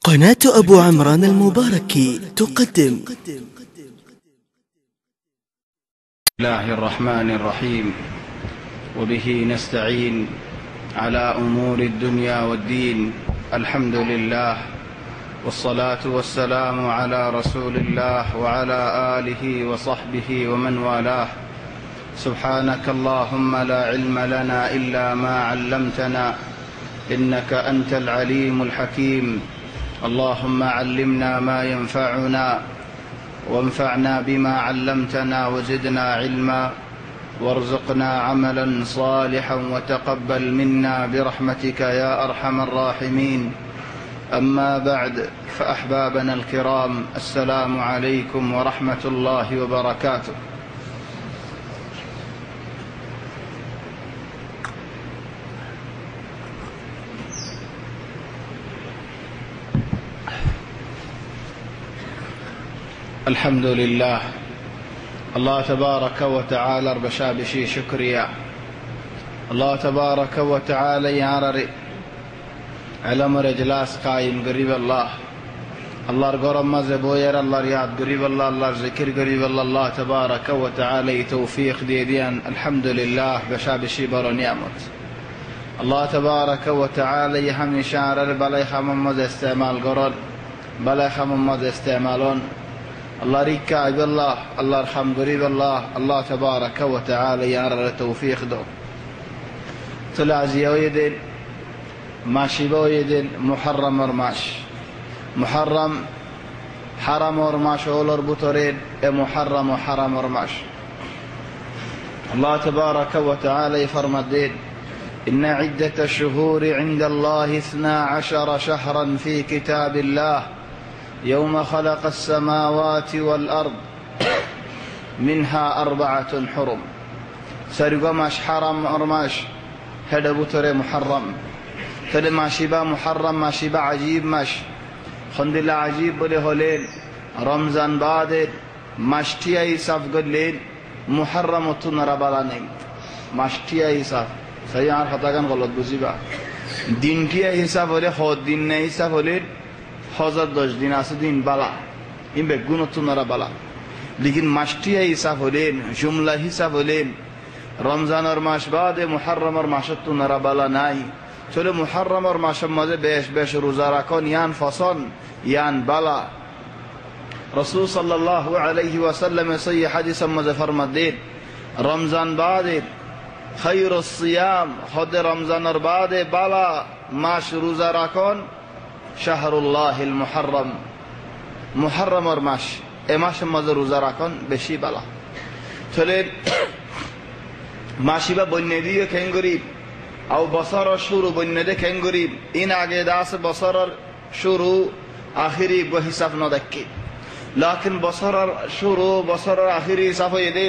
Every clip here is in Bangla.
قناة أبو عمران المباركي تقدم. الله الرحمن الرحيم، وبه نستعين على أمور الدنيا والدين. الحمد لله، والصلاة والسلام على رسول الله وعلى آله وصحبه ومن والاه. سبحانك اللهم لا علم لنا إلا ما علمتنا، إنك أنت العليم الحكيم. اللهم علمنا ما ينفعنا وانفعنا بما علمتنا وزدنا علما، وارزقنا عملا صالحا وتقبل منا برحمتك يا أرحم الراحمين. أما بعد، فأحبابنا الكرام، السلام عليكم ورحمة الله وبركاته. الحمد لله، الله تبارك وتعالى بشابشي شكريا. الله تبارك وتعالى يارري علم رجلاس قائم قريب الله الغرم مزبوير الله رياض قريب الله ذكر قريب الله تبارك وتعالى توفيق ديديان. الحمد لله بشابشي برنيامت. الله تبارك وتعالى يهم شعر بلا خمم استعمال قرار بلا خمم استعمالون. الله ريكا عبد الله رحم قريب الله تبارك وتعالى يارر توفيق دو تلازي ويدين ماشي بويدين محرم ورماش محرم حرم ورماش أولر بطرين محرم وحرم ورماش. الله تبارك وتعالى يفرمدين: إن عدة الشهور عند الله 12 شهرا في كتاب الله يوم خلق السماوات والأرض منها 4 حرم. سرقا ماش حرم أرماش هذا بطر محرم. تد ماشي با محرم ماشي با عجيب ماش خند الله عجيب بلي هولين رمضان بعد ماشتي أي صف قلين محرم تنرى بلانين ماشتي أي صف سيان خطاكن غلط بزيبا دين تي أي صف ولي خود دين ني صف ولين 1010 দিন আছে দিন বালা ইমবে গুণতুনারা বালা लेकिन মাসটিয়া হিসাব হলেন জুমলা হিসাব হলেন রমজানের মাস বাদে মুহররমের মাসত তুনারা বালা নাই চলে মুহররমের মাসের মধ্যে বেশ রোজা রাখুন ইয়ান ফসন ইয়ান বালা। রাসূল সাল্লাল্লাহু আলাইহি ওয়াসাল্লাম সহিহ হাদিসের মধ্যে ফরমাতেন রমজান বাদে খায়রুস সিয়াম হদে রমজানের বাদে বালা মাস রোজা রাখুন শাহরুল্লাহিল মুহররম মুহররমের মাস এ মাসের মধ্যে রোজা রাখুন বেশি বালা। চলে মাসিবা বন্যে দিয়ে খেঙ্গরিব আও বছরের শুরু বন্যে দিয়ে খেঙ্গরিব ইন আগে 10 বছরের শুরু আখিরি হিসাব ন দেখি লাকিন বছরের শুরু বছরের আখিরি হিসাব হয়ে দে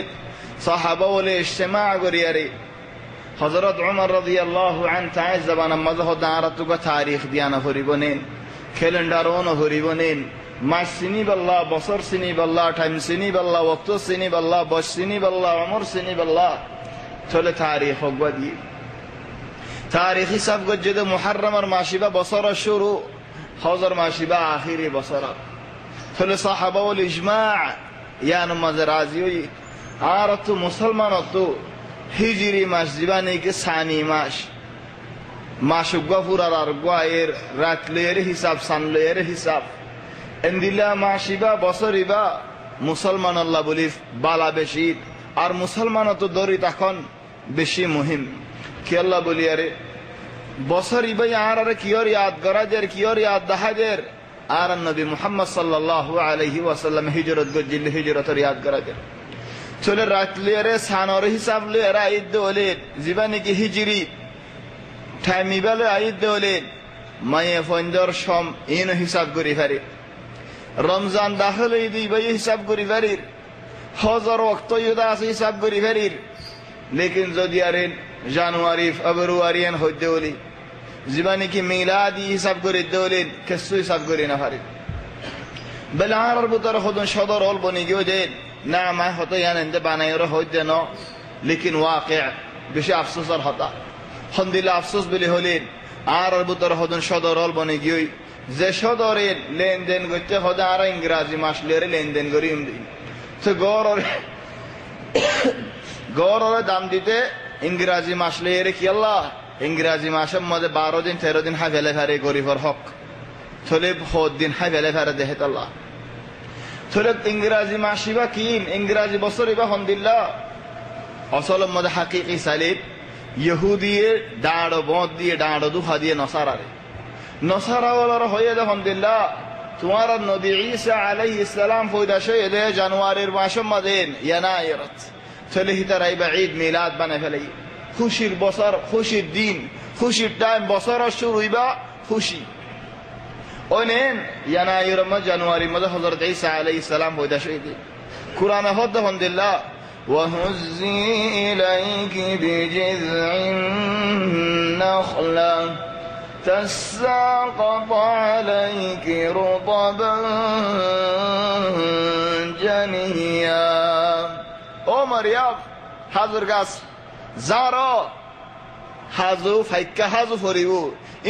সাহাবা বলে ইজতিমা করিয়ারে হযরত উমর রাদিয়াল্লাহু আনহু তাআজ জবানের মধ্যে দাঁড়াতুকা তারিখ দিয়ানা হরিবনেন ক্যালেন্ডার অন হরিবনেন মাস সিনি বাল্লাহ বছর সিনি বাল্লাহ টাইম সিনি বাল্লাহ ওয়াক্ত সিনি বাল্লাহ বয়স সিনি বাল্লাহ উমর সিনি বাল্লাহ চলে তারিখ হগবাদি তারিখ হিসাব গজে মুহররমের মাসিবা বছরের শুরু হজর মাসিবা আখিরি বছর চলে সাহাবা ওয়াল ইজমা ইয়ান মাঝে রাজি হই আর তো মুসলমান তো হিজরি মাস জীবানে কে সানি মাস গফুরার আর গোয়ের রাত লয়ের হিসাব সান লয়ের হিসাব এন্দিলা মাসিবা বছরিবা মুসলমান আল্লাহ বলি বালা বেশি আর মুসলমান তো দরি তখন বেশি মুহিম কি আল্লাহ বলি আরে বছরিবা আর কিয়র ইয়াদ গরাজের কিয়র ইয়াদ দাহাজের আর নবী মুহাম্মদ সাল্লাল্লাহু আলাইহি ওয়াসাল্লাম হিজরত গজিল হিজরতের ইয়াদ গরাজের চলে রাত লয়ের সানর হিসাব লয়ের আইদ দলে জীবানে কি হিজরি টাইমি বেলে আইদ দলে মায়ে ফন্দর সম ইন হিসাব করি ফারি রমজান দাখিল দিবা হিসাব করি ফারি হজর ওয়াক্ত ইদা আছে হিসাব করি ফারি लेकिन যদি আরে জানুয়ারি ফেব্রুয়ারি এন হইতে হলি জীবানে কি মিলাদি হিসাব করে দলে কিছু হিসাব করে না ফারি বেলার ভিতর হদন সদর অল বনি গিয়ে দে না মা হতো ইয়ানতে বানাইর হইতে ন लेकिन वाक़िअ বেশি আফসোসের হতা হন্দিলা আফসোস বলি হলেন আর বুতর হদন সদরল বনে গিয়ে যে সদরে লেনদেন করতে হদে আর ইংরাজি মাসলে লেনদেন করি তো গড় দাম দিতে ইংরাজি মাসলে এর কি আল্লাহ ইংরাজি মাসের মধ্যে 12 দিন 13 দিন হাই ফেলে ফেরে গরিবর হক থলে বহুত দিন হাই ফেলে ফেরে দেহে আল্লাহ থলে ইংরাজি মাসিবা কি ইংরাজি বছর ইবা হন্দিল্লা আসলের মধ্যে হাকিকি সালিব ইহুদিয়ে দাঁড় বদ দিয়ে দাঁড় দুহা দিয়ে নসারাওয়ালার হয়ে আলহামদুলিল্লাহ তোমার নবী ঈসা আলাইহিস সালাম পয়দাশে এলে জানুয়ারির মাসের মধ্যে ইয়ানাইরাত চলে হিতার আইবা ঈদ মিলাদ বানায় ফেলে খুশির বছর খুশির দিন খুশির টাইম বছর শুরু হইবা খুশি ওনেন ইয়ানাইর মধ্যে জানুয়ারির মধ্যে হযরত ঈসা আলাইহিস সালাম পয়দাশে এলে কুরআনে হদ আলহামদুলিল্লাহ وهزي إليك بجذع النخلة تساقط عليك رطبا جنيا ও মারিয়াম হাজুর গাছ যারো হাজু ফাইক্কা হাজু ফরিব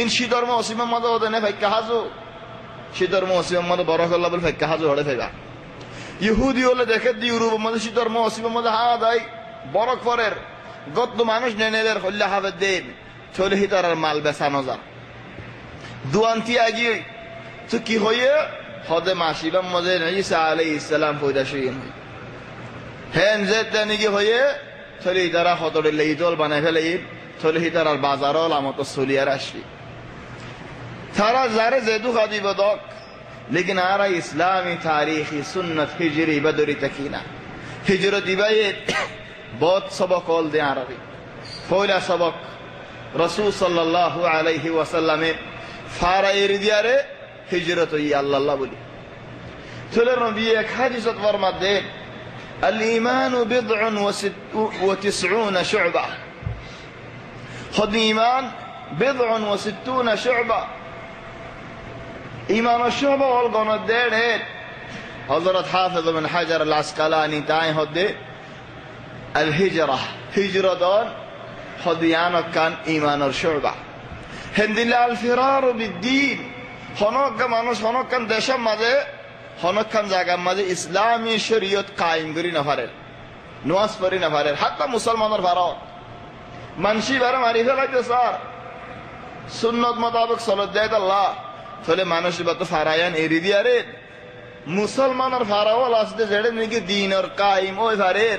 ইন শীতর মৌসুমের মধ্যে ওদের ফাইক্কা হাজু শীতর মৌসুমের মধ্যে বড় করলা বলে ফাইক্কা হাজু হড়ে ফেবা ইহুদি হলে দেখে দি ইউরোপের মধ্যে শীতর মৌসুমের মধ্যে হা দেয় বরফ পরের গত মানুষ নেনেদের হল্লা হাবে দেন চলে হিতার আর মাল বেচানো যা দুয়ান্তি আগিয়ে তো কি হয়ে হদে মাসিবাম মধ্যে ঈসা আলাইহিস সালাম পয়দাশীন হেন যে তেনিকি হয়ে চলে হিতারা হতরে লেইতল বানায় ফেলে চলে হিতার আর বাজারল আমত চলিয়ার আসি তারা যারে যেদু খাদিব দক लेकिन आरा इस्लामी तारीखी सुन्नत हिजरी बदरी तकीना हिजरत इबाए बहुत सबक ओल दे आरबी पहला सबक रसूल सल्लल्लाहु अलैहि वसल्लम फारा एरिदियारे हिजरत ही अल्लाह बोली चले नबी एक हदीसत फरमाते अल ईमान बिद'un व तिस'ून शु'बा खुद ईमान बिद'un व सित्तून शु'बा ईमान शुबा और गनत देड़ है हजरत हाफिज बिन हजर अल अस्कलानी ताए होदे अल हिजरा हिजरत और खुदियान कान ईमान और शुबा हिंदिला अल फिरार बिद्दीन हनक का मानुष हनक कान देशम मजे हनक कान जागा मजे इस्लामी शरीयत कायम करी न फारे नमाज पढ़ी न फारे हत्ता मुसलमान और फारो मनशी बारे मारिफे लगे सार सुन्नत मुताबिक सलत दे अल्लाह ফলে মানুষ তো ফারায়ান এরি দিয়ারে মুসলমানের ফারাওয়াল আসতে যেড়ে নাকি দিনের কায়েম ওই ফারের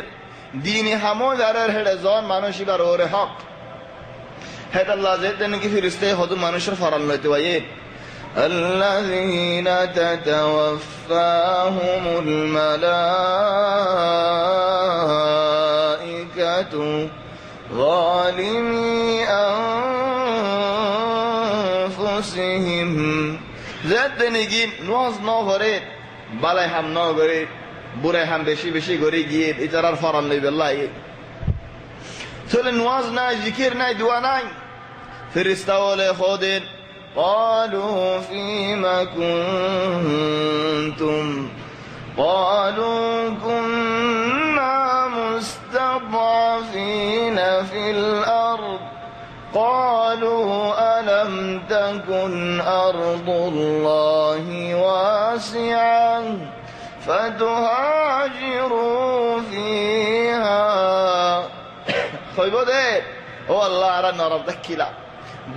দিনে হামো যারের হেড়ে জন মানুষ বার ওরে হক হেদ আল্লাহ যেতে নাকি ফিরিস্তে হদ মানুষের ফারাল লইতে পারে আল্লাযীনা তাতাওয়াফাহুমুল মালাইকাতু যালিমি أنفسهم ذات نجين نواز نوفره بالای هم نوگره بوره هم بشی بشی گری گید ایترار فران لی بالله تول نواز نای ذکر نای دعا نای فرستاول خودن قالوا فيما كنتم قالوا كنا مستضعفين في الأرض قالوا ألم تكن أرض الله واسعة فتهاجروا فيها خيبودي والله أرى نرى ذكيلا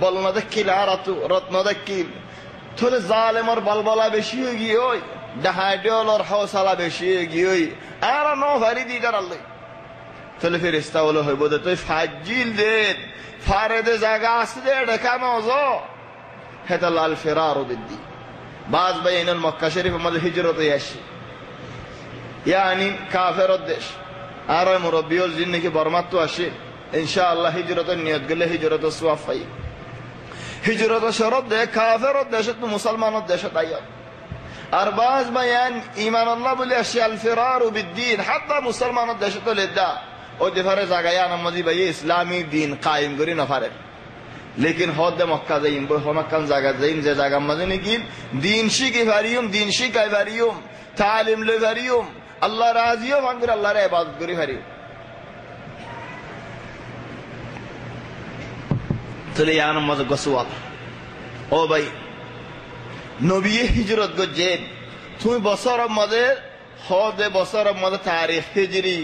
بل نذكيل أرى رت نذكيل تول الظالم بلبلا بشيء دهاجول حوصلة بشيء أرى نو فريدي در الله تول فرستا ولا خيبودي تو فاجيل دين فارد জায়গা আসলে ঢাকা মওজু হেতাল আল ফিরার বিদ্দি বাজ বাইনাল মক্কা শরীফ মধ্যে হিজরত আসে يعني কাফের দেশ আর মুরব্বিউল জিন কি বরমাত তো আসে ইনশাআল্লাহ হিজরতের নিয়ত গলে হিজরত সওয়াব পাই হিজরত শরত দে কাফের দেশ তো মুসলমানের দেশ তাই আর বাজ বায়ান ঈমান আল্লাহ বলে আসে আল ফিরার বিদ্দিন হাত্তা মুসলমানের দেশ তো লেদা او دفاره زاگایان مزی به اسلامی دین قائم کری نفره لیکن خود مکه زیم به مکه زاگا زیم ز زاگا مزی نگین دین شی کی فریوم دین شی کی فریوم تعلیم ل فریوم الله راضیو وانگر الله ر عبادت کری فریوم تلیان مز گسوال او بھائی নবী হিজরত গজ্জেন তুমি বছর মধ্যে হদে বছর মধ্যে তারিখ হিজরি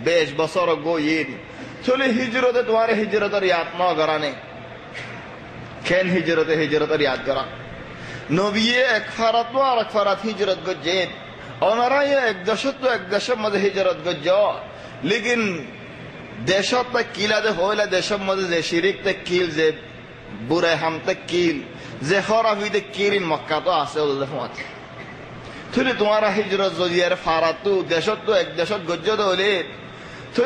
20 বছর গইন চলে হিজরতে তোমার হিজরতের ইয়াদ ন করানে কেন হিজরতের ইয়াদ করা নবী এক ফারাত ও আরেক ফারাত হিজরত গজ্জেন ওনারা এক দেশের মধ্যে হিজরত গজ্জ লেকিন দেশত কিলাদে হইলা দেশের মধ্যে যে শিরিক তে কিল যে বুড়ে হামতে কিল যে খরাফিতে কিরিন মক্কা তো আছে ওদের সময় তুই তোমার হিজরত যদি আর ফারাতু দেশত তো এক দেশত গজ্জ হলে তুই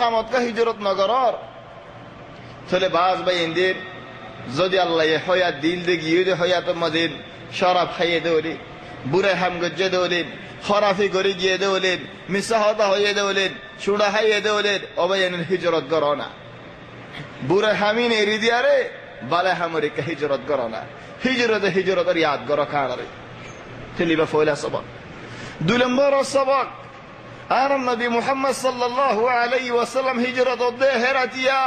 হামতকে হিজরত নগরর তুই বাস ভাই ইন্দির যদি আল্লাহ হয়া দিল দে গিয়ে হয়াতের মধ্যে শরাব খাইয়ে দেওলি বুড়ে হাম গজ্জে দেওলেন খরাফি করে গিয়ে দেওলেন মিসাহতা হইয়ে দেওলেন চুড়া খাইয়ে দেওলেন অবৈনের হিজরত করো না বুড়ে হামিন এরি দিয়ারে বালে হামরিকা হিজরত করো না হিজরতের ইয়াদ করো খাড়ারে তিনিবা ফয়লা সবক 2 নম্বর সবক আর নবী মুহাম্মদ সাল্লাল্লাহু আলাইহি ওয়াসাল্লাম হিজরত দে হেরাতিয়া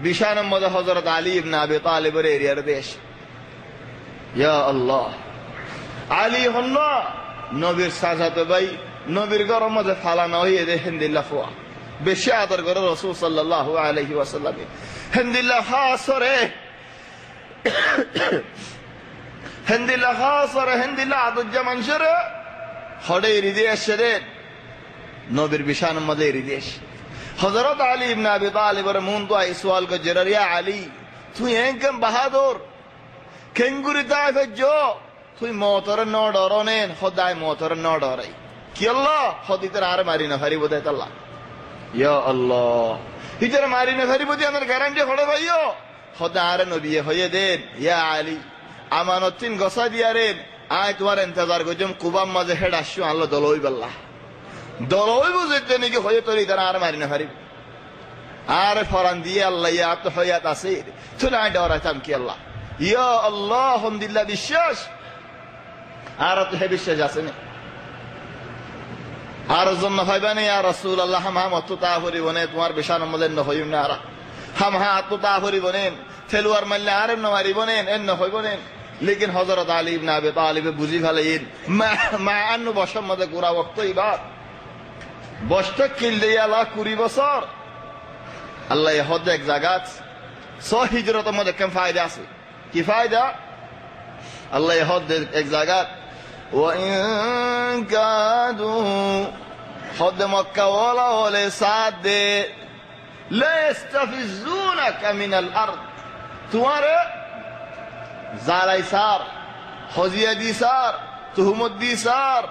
20 নম্বর হযরত আলী ইবনে আবি তালিবের এরিয়ার দেশ ইয়া আল্লাহ আলী হন্না নবীর সাজাতে ভাই নবীর গরম মধ্যে ফালানো হয়ে দেখেন দিল্লা ফুয়া বেশি আদর করে রাসূল সাল্লাল্লাহু আলাইহি ওয়াসাল্লাম হেন্দিল্লা খাসরে হেন্দিল্লা আদুজ জামান শরে হড়ে রিদেশ শরে নবীর বিশান মধ্যে রিদেশ হযরত আলী ইবনে আবি তালিবের মন তো এই সওয়াল কো জরারিয়া আলী তুই একদম বাহাদুর কেঙ্গুরি তাইফে জো তুই মতর ন ডরনেন খোদায় মতর ন ডরাই কি আল্লাহ খদিতর আর মারি না ফারি বদায় আল্লাহ ইয়া আল্লাহ হিজর মারি না ফারি বদি আমার গ্যারান্টি হড়ে ভাইও খোদা আর নবী হয়ে দেন ইয়া আলী আমানতিন গসা দিয়ারেন আয় তোমার ইন্তজার গজম কুবাম মাঝে হেড আসু আল্লাহ দলই বল্লাহ দলই বুঝতে নাকি হয়ে তোর ইতার আর মারি না ফারি আর ফরান দিয়ে আল্লাহ ইয়া তো হয়াত আছে তুই আয় ডরাইতাম কি আল্লাহ ইয়া আল্লাহ আলহামদুলিল্লাহ বিশ্বাস আর তো হে বিশ্বাস আছে না আর জন্য হইবানি ইয়া রাসূলুল্লাহ হাম তো তাহরি বনে তোমার বিশান মধ্যে ন হইম না আর হাম তো তাহরি বনেন তেলওয়ার মারলে আর ন মারি বনেন এন হইবনেন লেকিন হযরত আলী ইবনে আবি তালিব বুঝি ফেলেন মা আন্নু বশম মধ্যে গোরা ওয়াক্ত ইবাদ বষ্ট কিল দিয়ালা 20 বছর আল্লাহ হদ এক জায়গাত সহ হিজরতের মধ্যে কেম ফায়দা আছে কি ফায়দা আল্লাহ হদ এক জায়গাত وإن كادوا خد مكة ولا سعد لا يستفزونك من الأرض تمہارے زالائی سار خزیدی سار تهمدی سار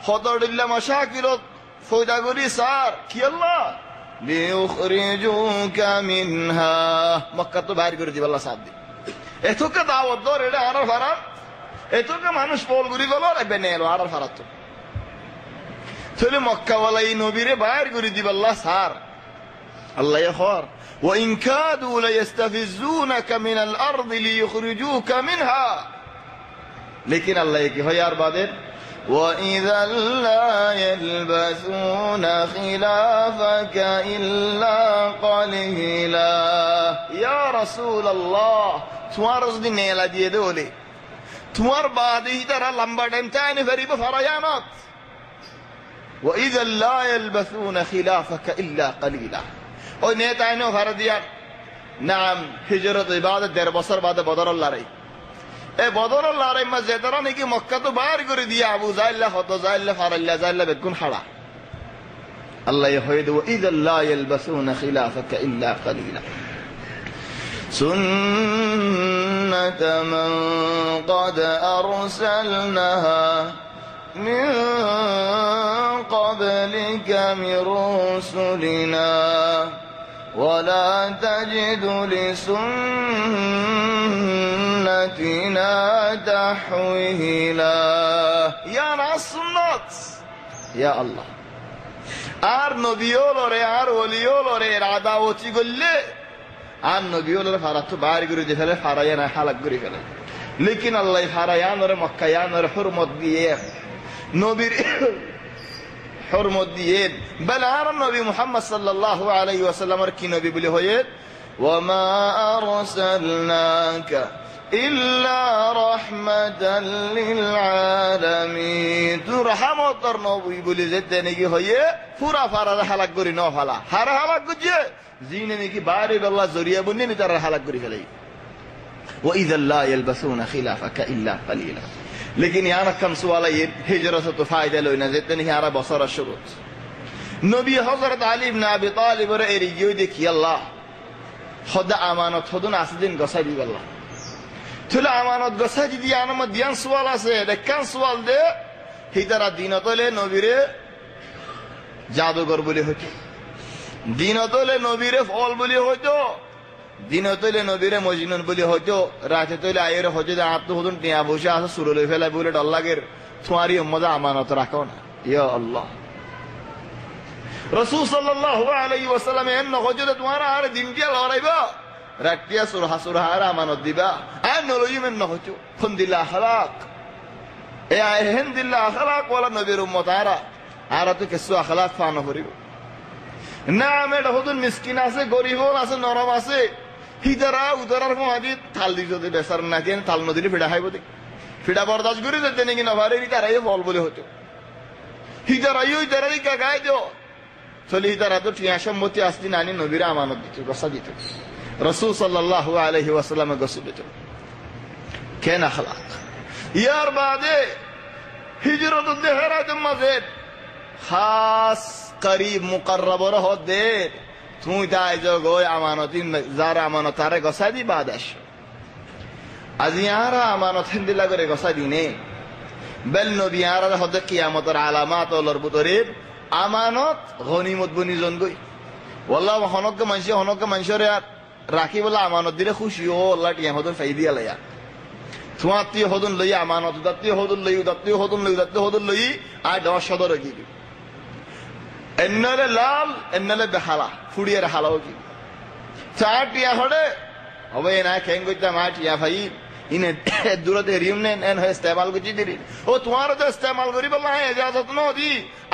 خطر الله مشاكل فوجاگوری سار کی اللہ ليخرجوك منها مكة تو باہر করে দিব আল্লাহ সাথ দি এতকে দাওয়াত দর এটা আর ফারাম এতকে মানুষ পোল গুরি গেল বেনে এলো আর ফারাত তাহলে মক্কাওয়ালা এই নবীরে বাইর করে দিব আল্লাহ সার আল্লাহ ইখর وإن كادوا ليستفزونك من الأرض ليخرجوك منها لكن الله কি হয় আর বাদে وإذا لا يلبثون خلافك إلا قليلا يا رسول الله তোমার যদি নেলা দিয়ে দেওলে তোমার বাদে তারা লম্বা টাইম টাইনে ফেরিব ফরায়ানত وإذا لا يلبثون خلافك إلا قليلا ওই নেতা আইনো ভাড়া দিয়া নাম হিজরত ইবাদত 1.5 বছর বাদে বদরের লড়াই এই বদরের লড়াই মা যেতারা নাকি মক্কা তো বাইর করে দিয়া আবু জাইল্লা হত জাইল্লা ফারাল্লা জাইল্লা বেকুন খাড়া আল্লাহ হয়ে দেব إذا لا يلبثون خلافك إلا قليلا سنة من قد أرسلناها من قبلك من رسلنا ولا تجد لسنتنا تحويلا يا ناس سنت يا الله আর নবীওলরে আর ওলিওলরে রাদাওতি গল্লে আর নবীওলরে ফারাত বাইর করে দিয়ে ফেলে ফারায়া না হালাক করে ফেলে লেকিন আল্লাহ ফারায়ানরে মক্কায়ানরে হুরমত দিয়ে নবীর হুরমত দিয়ে বলে আর নবী মুহাম্মদ সাল্লাল্লাহু আলাইহি ওয়াসাল্লামের কি নবী বলে হয়ে ওয়ামা আরসালনাকা ইল্লা রাহমাতাল লিল আলামিন। তুই রহমতের নবী বলে যেতে নাকি হইয়ে পুরা ফারার হালাক করি ন ফালা হারা হালাক করছে জিনে নাকি বাইরে আল্লাহ জরিয়া বনে নি তারা হালাক করে ফেলাই। ওয়া ইযা লা ইয়ালবাসুনা খিলাফাকা ইল্লা কালিলা। लेकिन यहाँ रखम सवाल ये हिजरत से तो फायदा लो ना जितने नहीं आरा बसरा शुरुत नबी हजरत अली इब्न अबी तालिब रे एरियो देखी अल्लाह खुदा अमानत खुदन आसदिन गसा दी अल्लाह तुला अमानत गसा दी आना मदियान सवाल से देखन सवाल दे हिदरा दीन तोले नबी रे जादूगर बोले होते दीन तोले नबी रे फल बोले होते दिन तैले नबीरे मजनुन बोले हयतो राते तैले आयर हजे आत्म हदन टिया बসে আছে সুরলে ফেলা বলে আল্লাহর তোমারই উম্মত আমানত রাখো না ইয়া আল্লাহ রাসূল সাল্লাল্লাহু আলাইহি ওয়াসাল্লাম এন হজে তোমার আর দিন কি লড়াইবা রাতিয়া সুরহা সুরহার আমানত দিবা আর নলইমেন ন হচু খুনদিল্লা আখলাক এ আহমদুলিল্লাহ আখলাক ওয়ালা নবীর উম্মত আরা তো কিছু আখলাক ফানো করিব না মেড হদন মিসকিন আছে গরিব আছে নরম আছে হিদারা উদারার মহাদি থাল দি যদি বেসার না কেন থাল নদীরে ফিডা খাইব দেখ ফিডা বরদাস্ত করে যেতে নাকি না ভারে তারাই ফল বলে হতো হিদারা ইউ হিদারাই কা গায় দো চলে হিদারা তো টিয়া সম্মতি আসতি নানি নবীরা আমানত দিত গসা দিত রাসূল সাল্লাল্লাহু আলাইহি ওয়াসাল্লাম গসা দিত কেন আখলাক ইয়ার বাদে হিজরত দেহরাত মাঝে খাস करीब मुकर्रबर हो दे तू ताई जो गोय अमानती ज़ारा अमानत तारे गसा दी बादश अज़ियारा अमानत हिंदिला करे गसा दी ने बल नबियारा हो दे कियामत और आलामात और लरबुतरीब अमानत गनीमत बनी जन गई वल्लाह हनक के मंशर यार राखी वाला अमानत दिले खुशी हो अल्लाह टिया होदन फायदी आलया तुआती होदन लई अमानत दत्ती होदन लई आ दस सदर की എന്നলে লাল എന്നলে বেহালা ফুড়িয়ে হালা কি চাটিয়া হড়ে হবে না কেন কইতা মাটিয়া ভাই ইনে দূরতে রিমনে এন হয় ইস্তেমাল করছি দিরি ও তোমার তো ইস্তেমাল করি বলা হয় ইজাজত ন দি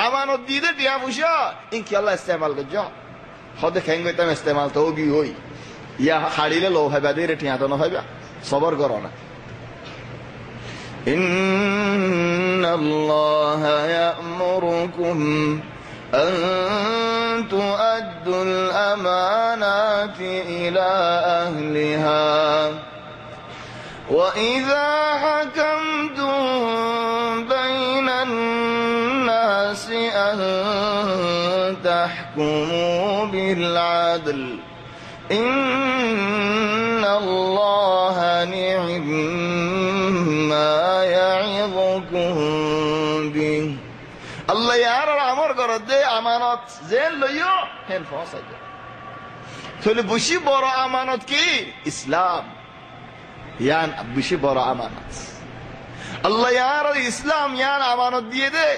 আমানত দি দে টিয়া বুঝা ইনশাআল্লাহ ইস্তেমাল করছ হদে কেন কইতা ইস্তেমাল তো গি হই ইয়া হাড়িলে লো হবে দে টিয়া তো ন হবে সবর করো না ইন্নাল্লাহা ইয়া'মুরুকুম أن تؤدوا الأمانات إلى أهلها وإذا حكمتم بين الناس أن تحكموا بالعدل إن الله نعم ما يعظكم به আল্লাহ ইয়ার আমর কর দে আমানত জেল লইও হেন ফসাই তাহলে বেশি বড় আমানত কি ইসলাম ইয়ান বেশি বড় আমানত আল্লাহ ইয়ার ইসলাম ইয়ান আমানত দিয়ে দে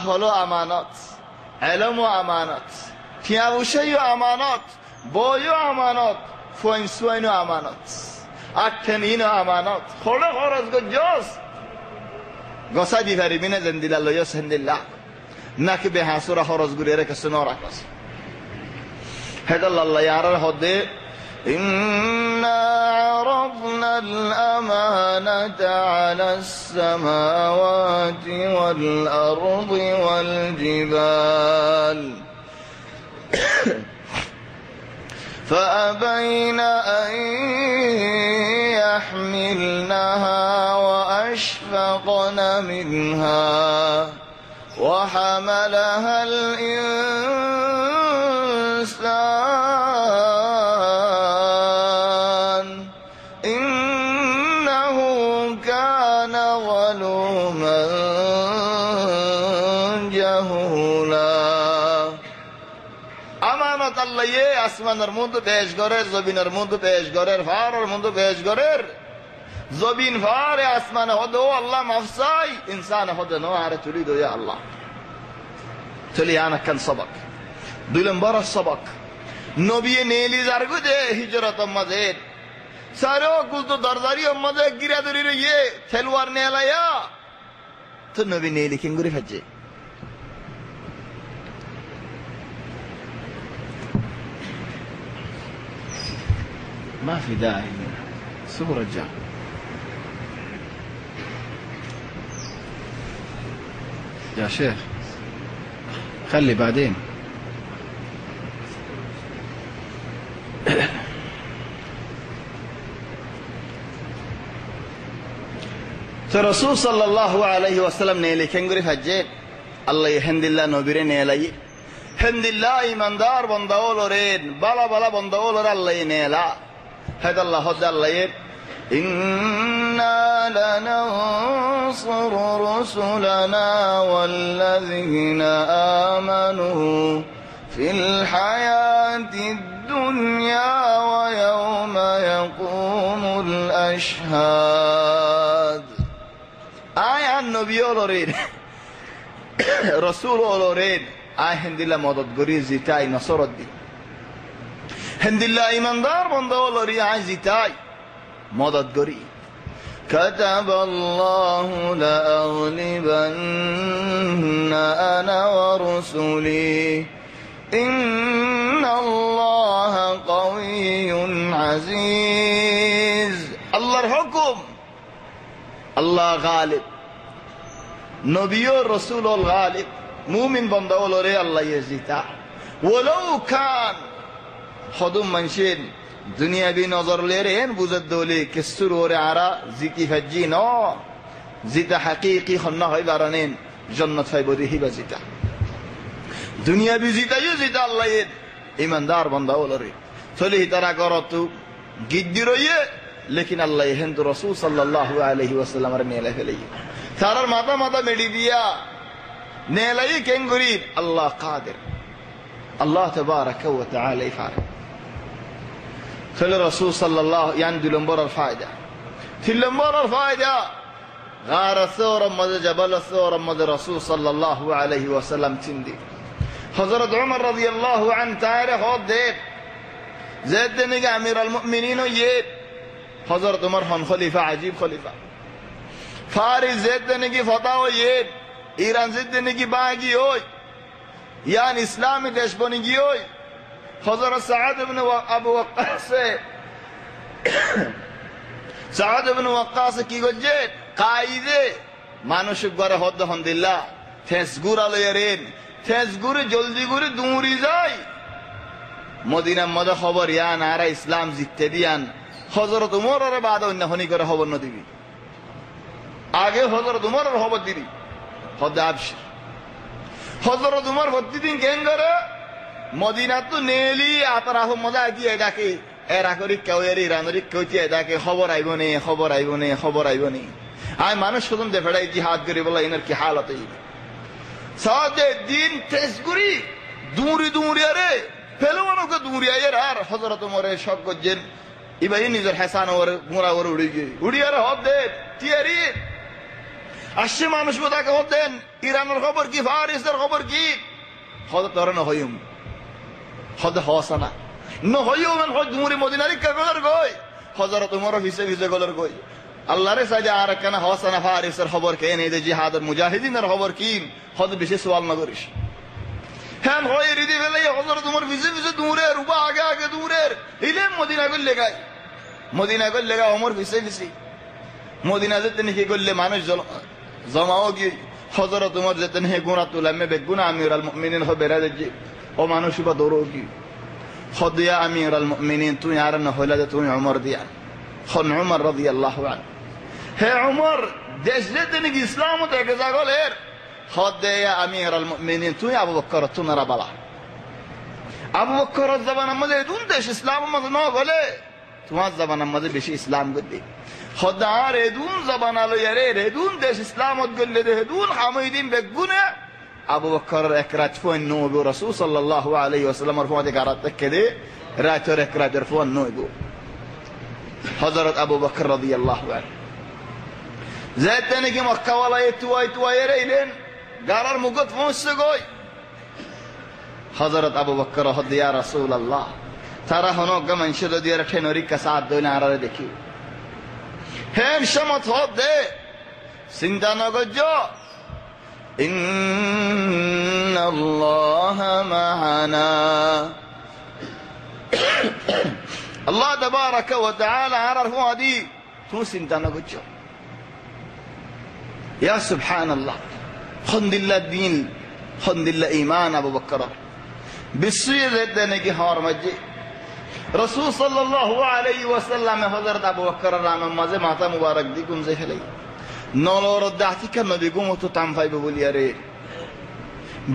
হলো আমানত ইলম ও আমানত কিয়া উশাইও আমানত বয়ও আমানত ফুনসুইনো আমানত আঠনিনো আমানত খড় খরচ গজস গসা দি ভারি মিনে জেন্দিলা লয় সেন্দিল্লা নাকি বেহাসুরা খরচ গুরে রেখে সুনরা কস হেদাল্লাহ ইয়ার হদে ইন্না আরাদনা আল আমানাতা আলাস সামাওয়াতি ওয়াল আরদি ওয়াল জিবাল فأبين أن يحملنها وأشفقن منها وحملها الإنسان إنه كان ظلوما جهولا আমানত আল্লাহ ইয়ে আসমানের মধ্যে পেশ করে জমিনের মধ্যে পেশ করে ফারের মধ্যে পেশ করে জমিন ফারে আসমানে হদো আল্লাহ মাফসাই ইনসান হদো নো আর তুলি দো ইয়া আল্লাহ তুলি আনা কান সবক দুই নম্বর সবক নবী নেলি জারগু দে হিজরত মাঝে সারো কুতো দরদারি মাঝে গিরাদরি রে ইয়ে খেলওয়ার নেলায়া তো নবী নেলি কিংগুরি ফাজে ما في داعي صورة جاء يا شيخ خلي بعدين. তো রাসূল সাল্লাল্লাহু আলাইহি ওয়াসাল্লাম নে লিখেন করে হজ্জে আল্লাহ হেন্দিল্লাহ নবীরে নে লাই হেন্দিল্লাহ ইমানদার বন্দাওলরেন বালা বালা বন্দাওলর আল্লাহ নেলা হেদ আল্লাহ হদ আল্লাহ ইন্না লানানসুরু রুসুলানা ওয়াল্লাযীনা আমানু ফিল হায়াতিদ দুনিয়া ওয়া ইয়াওমা ইয়াকুমুল আশহাদ। আয়ান নবী ওলরেন রসুল ওলরেন আয় হেন্দিল্লা মদত করি জিতাই নসরত দি হেন্দিল্লা ইমানদার বন্ধ ওলরি আয় জিতাই মদত করি। كتب الله لأغلبن أنا ورسلي إن الله قوي عزيز। আল্লাহর হুকুম, আল্লাহ গালিব, নবী ও রাসূল ও গালিব, মুমিন বান্দা ওলরে আল্লাহ জিতা। ওয়ালাউ কান খদম মানশিন দুনিয়াবি নজর লেরেন বুঝত দলি কিসুর ওরে আরা জিতি হজ্জি ন জিতা হাকিকি খন্না হয় বারানেন জান্নাত হয় বরিহি বা জিতা দুনিয়াবি জিতাইও জিতা আল্লাহ ইমানদার বান্দা ওলরে চলি তারা করতু গিদ্দি রইয়ে लेकिन अल्लाह हिंदू रसूल सल्लल्लाहु अलैहि वसल्लम रे नेला फेलै सारार माता माता मेडी दिया नेलाई केंगुरी अल्लाह कादिर अल्लाह तबारक व तआला इफार खले रसूल सल्लल्लाहु यान दिलंबर फायदा तिलंबर फायदा गार सौर मद जबल सौर मद रसूल सल्लल्लाहु अलैहि वसल्लम चिंदी हजरत उमर रदियल्लाहु अन तारे हो दे ज़ैद ने के अमीर अल मुमिनीन ये हजरत उमर हन खलीफा अजीब खलीफा फारिस ज़ैद ने की फतह हो ये ईरान ज़ैद ने की बागी हो यान इस्लामी देश बनी की हो हजरत सअद इब्न अबू वक्कास से सअद इब्न वक्कास की गजे कायदे मानुषिक गरे हद हंदिल्ला फेस गुरा लेरेन फेस गुरे जल्दी गुरे दूरी जाए मदीना मद खबर यान आरा इस्लाम जितते दियान हजरत उमर रे बाद अन्य हनी करे खबर न दिबी आगे हजरत उमर रे खबर दिबी हद आबशिर हजरत उमर प्रतिदिन केन करे मदीना तो नेली आतर आहो मजा दिए डाके एरा करी केउ एरी इरानरी कइती एदाके खबर आइबो ने खबर आइबो ने खबर आइबो ने आय मानुष सुदम दे फेडाई जिहाद करे बोला इनर की हालत है सादे दिन तेजगुरी दूरी दूरी अरे पहलवानों को दूरी आयर यार हजरत उमर शक गजन इबाई निजर हसन और मुरा और उड़ी अरे हद दे तियरी আশি মানুষ বোদাকে হতেন ইরানের খবর কি ফারিসের খবর কি হদ তরে ন হইম হদ হসানা ন হইম হদ দুমরি মদিনারি কাগলর গই হযরত উমর ভিসে ভিসে গলর গই আল্লাহর সাইদে আর কেন হসানা ফারিসের খবর কে নেই দে জিহাদের মুজাহিদিনের খবর কি হদ বেশি সওয়াল না করিস হ্যাঁ হয় রিদি ফেলে হযরত উমর ভিসে ভিসে দূরে রুবা আগে আগে দূরের ইলে মদিনা গল লেগাই মদিনা গল লেগা উমর ভিসে ভিসে মদিনা যেতে নাকি গললে মানুষ जमा होगी हजरत उमर जतन है गुना तुला में बेगुना अमीर अल मुमिनीन हो बेरा दे ओ मानुष बा दौरोगी खुद या अमीर अल मुमिनीन तू यार न होला तू उमर दिया खन उमर रदियल्लाहु अन्हु हे उमर देश जतन की इस्लाम तो के जागलेर खुद या अमीर अल मुमिनीन तू अबू बकर तू नरा बाला अबू बकर जमाना मजे दून देश इस्लाम मज न गले तू जमाना मजे बेशी इस्लाम गद्दी خدار دون زبان على يري دون دش إسلام تقول له دون حميدين بجونا أبو بكر إكرات فون نوبي رسول صلى الله عليه وسلم رفوع ذكرت كده راتر إكرات رفوع نوبي حضرت أبو بكر رضي الله عنه زاد تاني كي مكة ولا يتوا يريلين قرار مقط فوسقوي حضرت أبو بكر هد يا رسول الله ترى هناك كمان شدوا ديرتين وريك ساعد دون عرض دكيو هم شمت هاد سندا نگجا إن الله معنا الله تبارك وتعالى عرف هذه تو سندا نگجا يا سبحان الله খন্দিল্লা দিন খন্দিল্লা ইমান আবু বকর বিশ্বয়ে যেতে কি হওয়ার মাঝে রাসূল সাল্লাল্লাহু আলাইহি ওয়াসাল্লাম হযরত আবু বকর রামের মাঝে মাথা মুবারক দি গুমজে ফেলাই নলর দাতিকা নবী গুমতো তাম পাইবে বলি আরে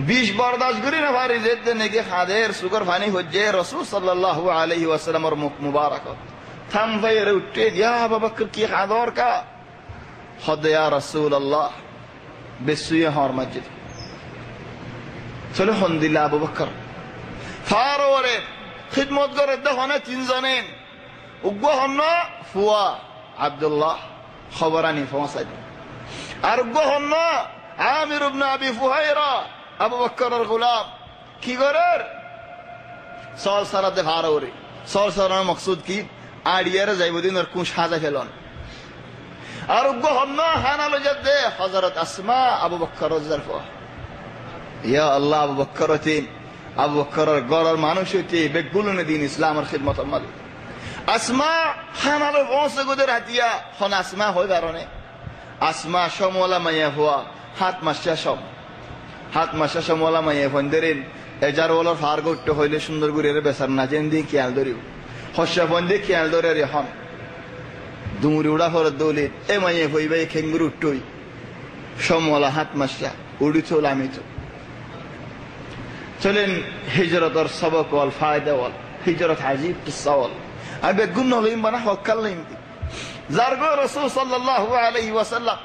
20 বরদাস্ত করি না পারি যেতে নাকি হাদের সুগার পানি হচ্ছে রাসূল সাল্লাল্লাহু আলাইহি ওয়াসাল্লামের মুখ মুবারক থাম ভাইরে উঠে ইয়া আবু বকর কি হাদর কা হদ ইয়া রাসূলুল্লাহ বিশ্বয়ে হওয়ার মাঝে চলে খন্দিল্লা আবু বকর ফারোরে খিদমত করে দেখনে তিনজনেন উগ্র হন ফুয়া আব্দুল্লাহ খবরানি পৌঁছাই আর উগ্র হন আমির ইবনে আবি ফুহাইরা আবু বকরের গোলাম কি করে সল সারাতে ফারোরে সল সারানোর মকসুদ কি আড়িয়ারে যাইব দিনের কোন সাজা ফেলন আর উগ্র হন হানালো যাতে হযরত আসমা আবু বকর রাদিয়াল্লাহু আনহা ইয়া আল্লাহ আবু বকর তিন আবু বকরের গড়ের মানুষ হইতে বেগুলনে দিন ইসলামের খিদমতের মালিক আসমা হানালো পৌঁছে গোদের হাতিয়া হন আসমা হই বারণে আসমা সমওয়ালা মাইয়া হওয়া হাত মাসা সমওয়ালা মাইয়া ফন্দেরেন এজার ওলার ফার গট্ট হইলে সুন্দর গুরের বেসার না যেন দিয়ে খেয়াল ধরিও হস্যা ফন্দে খেয়াল ধরে রে হন দুমুরি উড়া ফরত দৌলে এ মাইয়া হইবে খেঙ্গুর উঠ্টই সমওয়ালা হাত মাসা উড়ি চল আমি তো চলেন হিজরতর সবক ওয়াল ফায়দা ওয়াল হিজরত আজিব কিসসা ওয়াল আর বেগুন নলিম বানা হক্কাল লইম জারগো রাসূল সাল্লাল্লাহু আলাইহি ওয়াসাল্লাম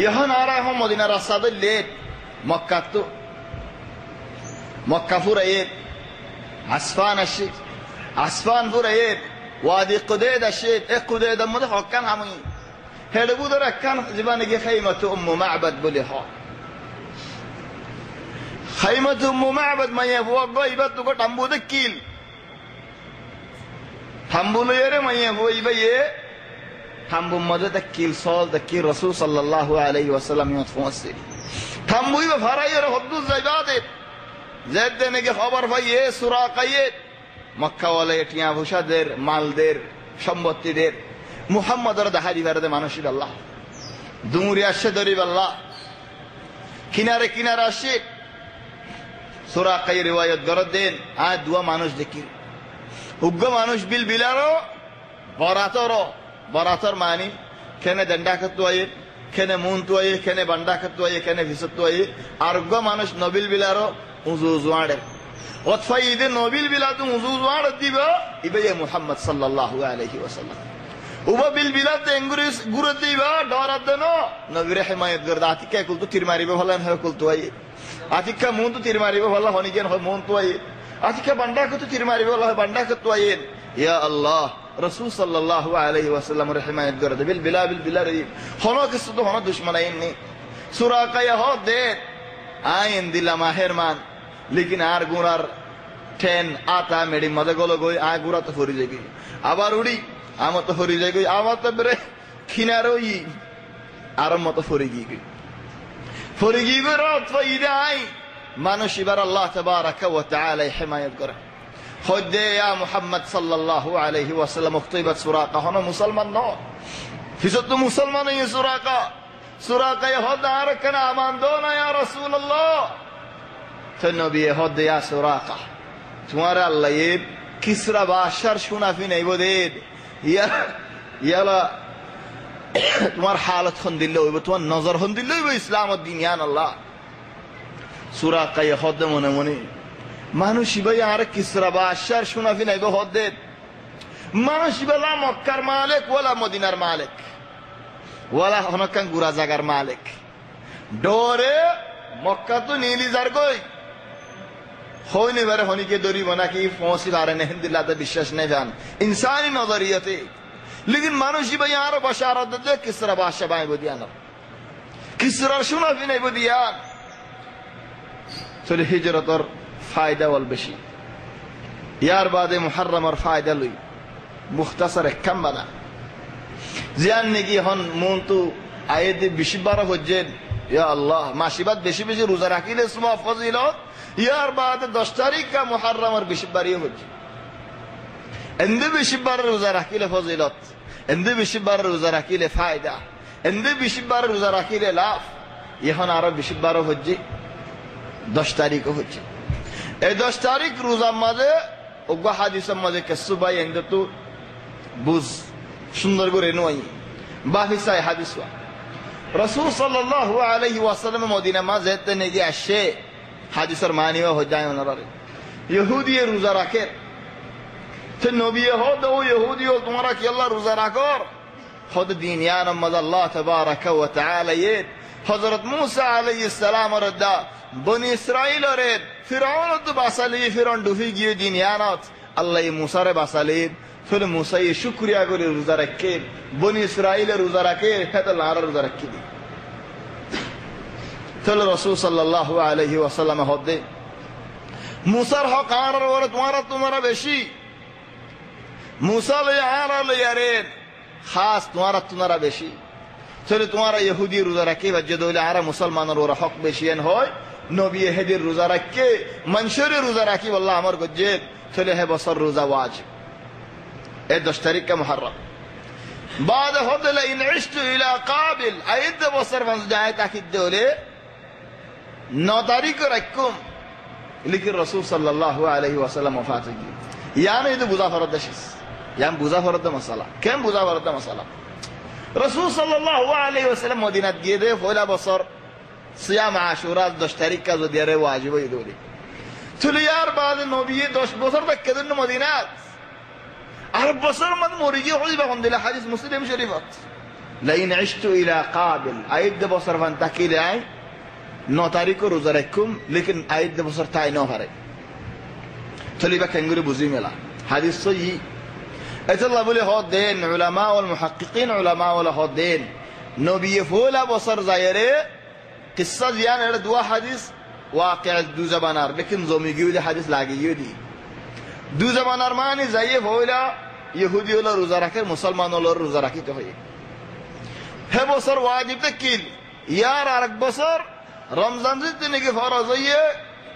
ইহন আরা হম মদিনা রাসাদে লেট মক্কা তো মক্কা ফুরায়ে আসফান আসি আসফান ফুরায়ে ওয়াদি কুদাyd আসি এ কুদাyd মধ্যে হক্কান আমি হেডবুদর একখান জীবনে গিয়ে খাইমাতু উম্মু মা'বাদ বলে হয় খাইমাতু উম্মু মা'বাদ মাইয়া বুয়া গইবা তো টাম্বু দেকিল থাম্বুলো এরে মাইয়া হইবা এ থাম্বু মধ্যে দেকিল সল দেকিল রাসূল সাল্লাল্লাহু আলাইহি ওয়াসাল্লাম ইয়া ফসি থাম্বুইবা ফারাইয়ের হদ্দু যাইবাদে যেতে নাকি খবর পাইয়ে সুরাকায়ে মক্কা ওয়ালা টিয়া ভুষাদের মালদের সম্পত্তিদের মুহাম্মদের দাহারি বারদে মানুষের আল্লাহ দুমুরি আসে দরিব আল্লাহ কিনারে কিনারে আসে সুরাকায়ে রিওয়ায়াত গরদ দেন আ দুয়া মানুষ দেখি উগ্র মানুষ বিল বিলারো বরাতর মানি কেনে দণ্ডা কতোয়ে কেনে মুন তোয়ে কেনে বান্ডা কতোয়ে কেনে ভিসত তোয়ে আর উগ্র মানুষ নবিল বিলারো উজু জুয়াড়ে অতফা ইদে নবিল বিলাতু উজু জুয়াড় দিবা ইবে মুহাম্মদ সাল্লাল্লাহু আলাইহি ওয়াসাল্লাম উবা বিল বিলাতে ইংরেজ গুরু দিবা ডরাত দেনো নবীর হিমায়ত গরদা আতিকা কুলতু তীর মারিবে হলান হয় কুলতু আই আতিকা মুন তু তীর মারিবে হলা হনিকেন হয় মুন তো আই আতিকা বান্ডা কতু তীর মারিবে হলা হয় বান্ডা কতু আই ইয়া আল্লাহ রাসূল সাল্লাল্লাহু আলাইহি ওয়াসাল্লাম হিমায়ত গরদা বিল বিলারি হনো কিছু তো হনো দুশমন আইনি সূরা কায়া হ দে আইন দিলা মাহেরমান লেকিন আর গুরার ঠেন আতা মেডি মদে গলো গই আ গুরা তো ফরি যাবি আবার উড়ি আমার তো ফরি যাই গই আমার তো বেরে খিনারই আর মতো ফরি গই রাত ফাইদা আই মানুষ এবার আল্লাহ তাবারাকা ওয়া তাআলা হিমায়ত করে হদে ইয়া মুহাম্মদ সাল্লাল্লাহু আলাইহি ওয়াসাল্লাম মুক্তাইবাত সুরাকা হনো মুসলমান ন ফিসত মুসলমান এই সুরাকা হদার কেন আমান দো না ইয়া রাসূলুল্লাহ তো নবী হদে ইয়া সুরাকা তোমার আল্লাহ এ কিসরা বাশার শুনাফি নাই বদে ইয়ালা তোমার হালত হন দিল হইব তোমার নজর হন দিল হইব ইসলাম দিন ইয়ান আল্লাহ সুরাকা হদে মনে মনে মানুষ ভাই আর কিসরা বাশার শুনাফি নাই হদে মানুষ বলা মক্কার মালিক ওয়ালা মদিনার মালিক ওয়ালা হনকান গুরা জাগার মালিক ডরে মক্কা তো নীলি যার গই হইনি বারে হনিকে দরিব নাকি ফসি বারে নেহেন দিলাতে বিশ্বাস নেই জান ইনসানি নজরিয়াতে लेकिन মানুষই ভাই আর বাশারত দে কিসরা বাশা বাই বদিয়ান কিসরার শুনাফি নাই বদিয়ান চলে হিজরতর ফায়দা ওয়াল বেশি ইয়ার বাদে মুহররমর ফায়দা লই মুখতাসার কাম বানা জিয়ান নেকি হন মন্তু আয়াতে বেশি বার হজ্জেন ইয়া আল্লাহ মাসিবাত বেশি বেশি রোজা রাখিলে সুমা ফজিলত ইয়ার বাদে 10 তারিখ কা মুহররমর বেশি বারি হজ্জে এন্দ বেশি বার রোজা রাখিলে ফজিলত এন্দ বেশি বার রোজা রাখিলে ফায়দা এন্দে 20 বার রোজা রাখিলে লাভ। এখন আরো 20 বারও হচ্ছে, 10 তারিখও হচ্ছে। এই 10 তারিখ রোজার মাঝে ওগো হাদিসের মাঝে কেসু ভাই এন্দে তো বুঝ সুন্দর করে নয় বাহিসাই হাদিস রাসূল সাল্লাল্লাহু আলাইহি ওয়াসাল্লাম মদিনা মাঝে তেনে গিয়ে আসে হাদিসের মানিও হয়ে যায় ওনারে ইহুদি রোজা রাখে তো নবী হদ ও ইহুদি তোমরা কি আল্লাহ রোজা রাখো خذ دين يا نمد الله تبارك وتعالى حضرت موسى عليه السلام رد بني اسرائيل رد فرعون تو باسالي فرعون دوفي گيه دين يانات الله موسى ر باسالي فل موسى شكريا করে রোজা রাখে বনি ইসরাইল রোজা রাখে হেত লার রোজা রাখি দি তলে রাসূল সাল্লাল্লাহু আলাইহি ওয়াসাল্লাম হদে মুসার হক আর ওর তোমারা বেশি মুসা লে আর লে আরেন খাস তোমারা বেশি চলে তোমারা ইহুদি রোজা রাখে বাজে দলে আর মুসলমানের ওরা হক বেশিয়ান হয় নবী হেদির রোজা রাখে মনসুরের রোজা রাখি আল্লাহ আমার গজে চলে হে বছর রোজা ওয়াজিব এই 10 তারিখ কা মুহররম بعد هذا ان عشت الى قابل ايد বছর বন্ধ যায় তাকিদ দলে 9 তারিখ রাখুম লিখি রাসূল সাল্লাল্লাহু আলাইহি ওয়াসাল্লাম ওফাত কি ইয়ানে ಇದು বুঝা ফরদ দেশিস ইয়াম বুঝা ফরদ মাসালা কেন বুঝা ফরদ মাসালা রাসূল সাল্লাল্লাহু আলাইহি ওয়াসাল্লাম মদিনাত গিয়ে দে পয়লা বছর সিয়াম আশুরা 10 তারিখ কা যদি আরে ওয়াজিব হই দলে চলে यार बाद নবী 10 বছর তক কেন মদিনাত আর বছর মত মরি গিয়ে হইবা আলহামদুলিল্লাহ হাদিস মুসলিম শরীফত লাইন ইশতু ইলা কাবিল আইদ বছর ফান তাকিলে আই 9 তারিখ রোজা রাখুম লেকিন আইদ বছর তাই ন হারে চলিবা কেঙ্গুরি বুঝি মেলা হাদিস সহি আল্লাহ বলে হদেন উলামা ওয়াল মুহাক্কিকিন উলামা ওয়াল হদেন নবী ফুলা বছর যায়রে কিসসা জিয়ান এর দুয়া হাদিস ওয়াকিআ দু জবানার লেকিন জমি গিয়ে হাদিস লাগিয়ে দি দু জবানার মানে যাইয়ে ফুলা ইহুদি হলো রোজা রাখে মুসলমান হলো রোজা রাখিতে হয় হে বছর ওয়াজিব তাকিল ইয়ার আরেক বছর রমজান দিন কি ফরজ হইয়ে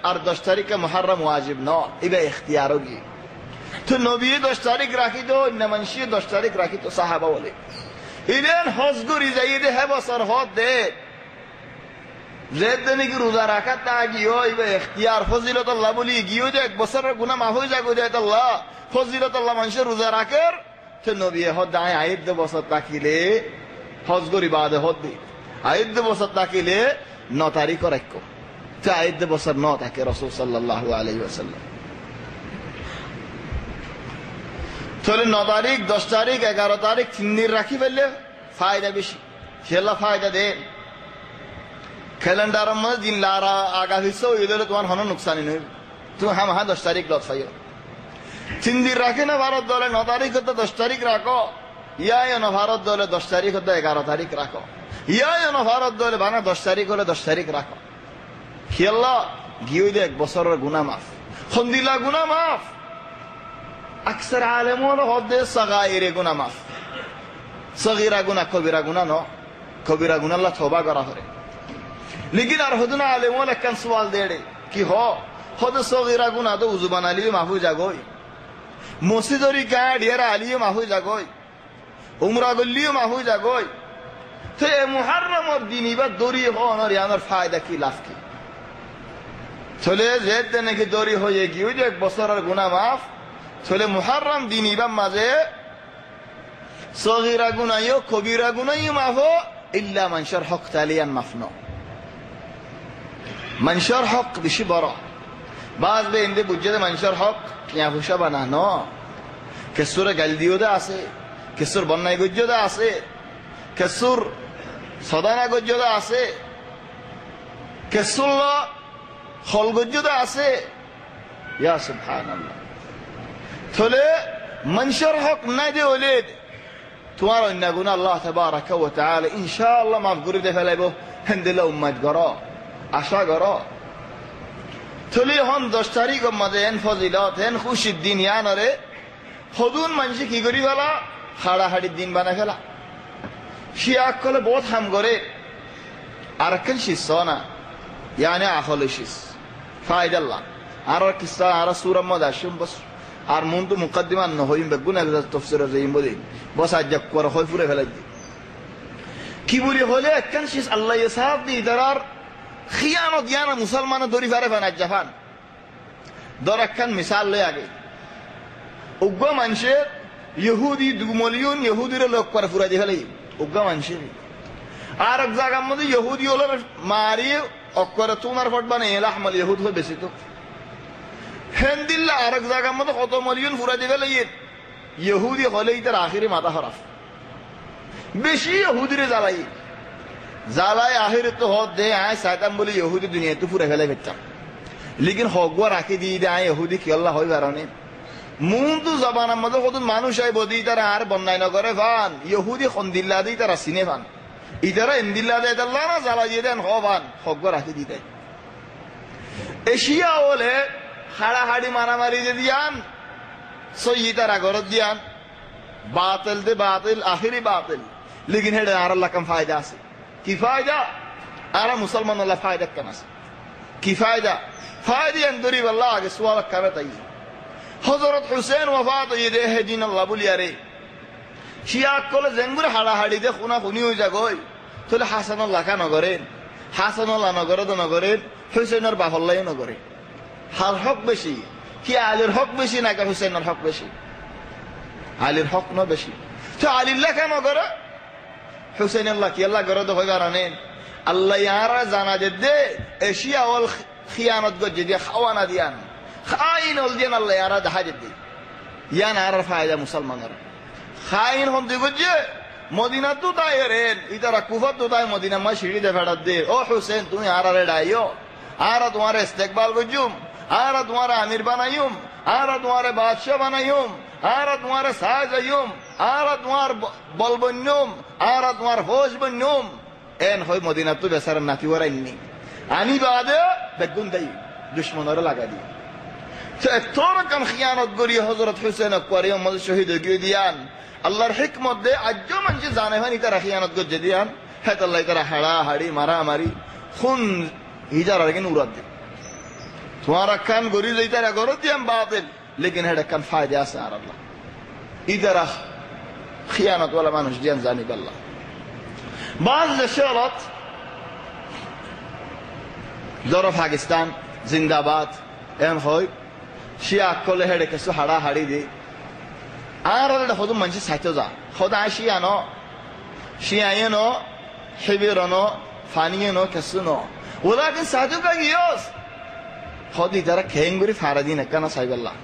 আর 10 তারিখে মুহররম ওয়াজিব ন ইবা ইখতিয়ার হোগি তো নবী 10 তারিখ রাখি তো নমনশি 10 তারিখ রাখি তো সাহাবা বলে ইলেন হজগুরি যাইয়ে দে হে বছর হদ দে জেদ দিন কি রোজা রাখা তা গিয়ে ইবা ইখতিয়ার ফজিলত আল্লাহ বলি গিয়ে দে এক বছরের গুনাহ মাফ হয়ে যাবে দে আল্লাহ ফজিলত আল্লাহ মানুষের রোজা রাখের তো নবী হদ দায় আইদ বছর তাকিলে হজগুরি বাদে হদ দি আইদ বছর তাকিলে 9 তারিখ রাখো তো আইদ বছর 9 তাকে রাসূল সাল্লাল্লাহু আলাইহি ওয়াসাল্লাম চলে 9 তারিখ 10 তারিখ 11 তারিখ 3 দিন রাখি ফেললে ফায়দা বেশি সেলা ফায়দা দেন ক্যালেন্ডার মধ্যে দিন লারা আগা হইছো এলে তোমার হন নুকসানি নই তুমি হাম 10 তারিখ লত ফাইও 3 দিন রাখে না ভারত দলে 9 তারিখ তো 10 তারিখ রাখো ইয়া না ভারত দলে 10 তারিখ তো 11 তারিখ রাখো ইয়া না ভারত দলে বানা 10 তারিখ হলে 10 তারিখ রাখো খেলা গিয়ে দে এক বছরের গুনাহ মাফ খন্দিলা গুনাহ মাফ আকসার আলেমন হদে সাগাইরে গুনাহ মাফ সগীরা গুনাহ কবিরা গুনাহ ন কবিরা গুনাহ আল্লাহ তওবা করা করে লেকিন আর হদনা আলেমন একখান সওয়াল দেড়ে কি হদ সগীরা গুনাহ তো উযু বানালি মাফু যাগই মসজিদরি গাড়িয়ার আলী মাফু যাগই উমরা গল্লি মাফু যাগই তো এ মুহররমের দিন ইবা দরি হনর ইয়ানোর ফায়দা কি লাভ কি চলে জেদ নাকি দরি হয়ে গিয়ে যে এক বছরের গুনাহ মাফ চলে মুহররম দিন ইবাম মাঝে সগীরা গুনাহ কবিরা গুনাহ মাফ ইল্লা মানশার হক তালিয়ান মাফনো মানশার হক বেশি বড় বাজ বে ইন্দে বুঝতে মানশার হক কিয়া হুশা বানানো কেসুর গাল দিওদা আছে কেসুর বন্নাই গজ্জদা আছে কেসুর সদানা গজ্জদা আছে কেসুর হলগজ্জদা আছে ইয়া সুবহানাল্লাহ চলে মানুষের হক নাই দে হলে তোমার অন্য গুনাহ আল্লাহ তাবারাকা ওয়া তাআলা ইনশাআল্লাহ মাফ করে দে ফেলাইবো হেন্দেলা উম্মত গরো আশা গরো চলে হন 10 তারিখ মধ্যে এন ফজিলত এন খুশির দিন ইয়ানরে হদুন মানুষ কি করি ফেলা হাড়াহাড়ির দিন বানা ফেলা শিয়া কলে বহুত হাম করে আর কেন শিসনা يعني আখল শিস ফায়দাল্লাহ আর কিসা আর সূরা মদ আসুম বস আর মুন্তু মুকদ্দিমা নহইম বেগুনা তাফসীর যাইম বলি বস আজ কর হয় পুরো ফেলাই কি বলি হলে একখান শেষ আল্লাহ সাহাব দি ইদারার খিয়ানত ইয়ানা মুসলমান দরি ফারে বানায় জাফান দর একখান মিসাল লই আগে উগ্র মানুষের ইহুদি 2 মিলিয়ন ইহুদির লোক করে ফুরা দিয়ে ফেলে উগ্র মানুষের আর এক জায়গার মধ্যে ইহুদি হলো মারি অক্ষরে তোমার ফট বানাই আহমাল ইহুদ হয়ে বেশি তো হেন্দিল্লা আর এক জায়গার মধ্যে কত মিলিয়ন ফুরা দিয়ে ফেলে ইহুদি হলে তার আখিরে মাথা হরাফ বেশি ইহুদিরে জ্বালাই আখিরে তো হদ দে আয় সাইতাম বলে ইহুদি দুনিয়া তো ফুরে ফেলে ফেলতাম লেকিন হগুয়া রাখি দিয়ে দে আয় ইহুদি কি আল্লাহ হয় বারণে মুন তো জবানের মধ্যে কত মানুষ আয় বদি তারা আর বন্যায় নগরে ভান ইহুদি খন্দিল্লা দিয়ে তারা সিনে ভান ইতারা ইন্দিল্লা দেয় আল্লাহ না জ্বালা দিয়ে দেন ভান হগুয়া রাখি দিয়ে দেয় এশিয়া হলে হাড়াহাড়ি মারামারি যে দিয়ান সই তারা গরত দিয়ান বাতিল দে বাতিল আখিরি বাতিল লেকিন হেডে আর আল্লাহ কাম ফায়দা আছে কি ফায়দা আর মুসলমান আল্লাহ ফায়দা কেন আছে কি ফায়দা ফায়দা আন্দরি আল্লাহ আগে সওয়াল করে তাই হযরত হুসেন ওয়াফাত হয়ে দে হেদিন আল্লাহ বলিয়া রে শিয়া কলে জেঙ্গুর হাড়াহাড়ি দে খুনা খুনি হয়ে যাগই তাহলে হাসানুল্লাহ কা নগরেন হাসানুল্লাহ নগরে তো নগরেন হুসেনের বাফল্লাই নগরে হার হক বেশি কি আলীর হক বেশি নাকি হুসেনের হক বেশি আলীর হক ন বেশি তো আলিল্লাহ কেন করে হুসেন আল্লাহ কি আল্লাহ করে তো হয়ে আনেন আল্লাহ ইয়ারা জানা যে দে এশিয়া ওল খিয়ানত গজে দিয়ে খাওয়ানা দিয়ান খাইন হল দিয়ান আল্লাহ ইয়ারা দেখা যে দে ইয়ান আর ফায়দা মুসলমানের খাইন হন দি গজে মদিনা তো তাই রেন ইতারা কুফা তো তাই মদিনা মা সিঁড়ি দে ফেড়াত দে ও হুসেন তুমি আর ডাইও আর তোমার ইস্তেকবাল গজুম আর তোমার আমির বানাইম আর তোমার বাদশাহ বানাইম আর তোমার সাজাইম আর তোমার বলবন্যম আর তোমার হোস বন্যম এন হয় মদিনা তো বেসার নাতি ওরাইনি আনি বাদে বেগুন দেই দুশ্মনর লাগা দি তোর কাম খিয়ানত করি হযরত হুসেন করে মদ শহীদ হয়ে দিয়ান আল্লাহর হিকমত দে আজ্জ মানুষ জানে হয় তারা খিয়ানত গজে দিয়ান হেত আল্লাহ তারা হাড়া হাড়ি মারা মারি খুন হিজার আগে উড়াত দে তোমার কান গরি যাই তারা গরত দিয়াম বাতিল লেকিন হেড কান ফায়দা আছে আর আল্লাহ ইদারা খিয়ানত ওয়ালা মানুষ দিয়ান জানি আল্লাহ বাজ দেশত ধরো পাকিস্তান জিন্দাবাদ এন হয় শিয়া কলে হেডে কিছু হাড়া হাড়ি দি আর ওটা হদম মানুষ সাইতে যা খোদা শিয়ানো শিয়ানো হেবিরনো ফানিয়েনো কিছু ন ওরা কিন্তু সাইতে গিয়েস হদি তারা খেঙ্গুরি ফারা দিন কেন সাইবাল্লাহ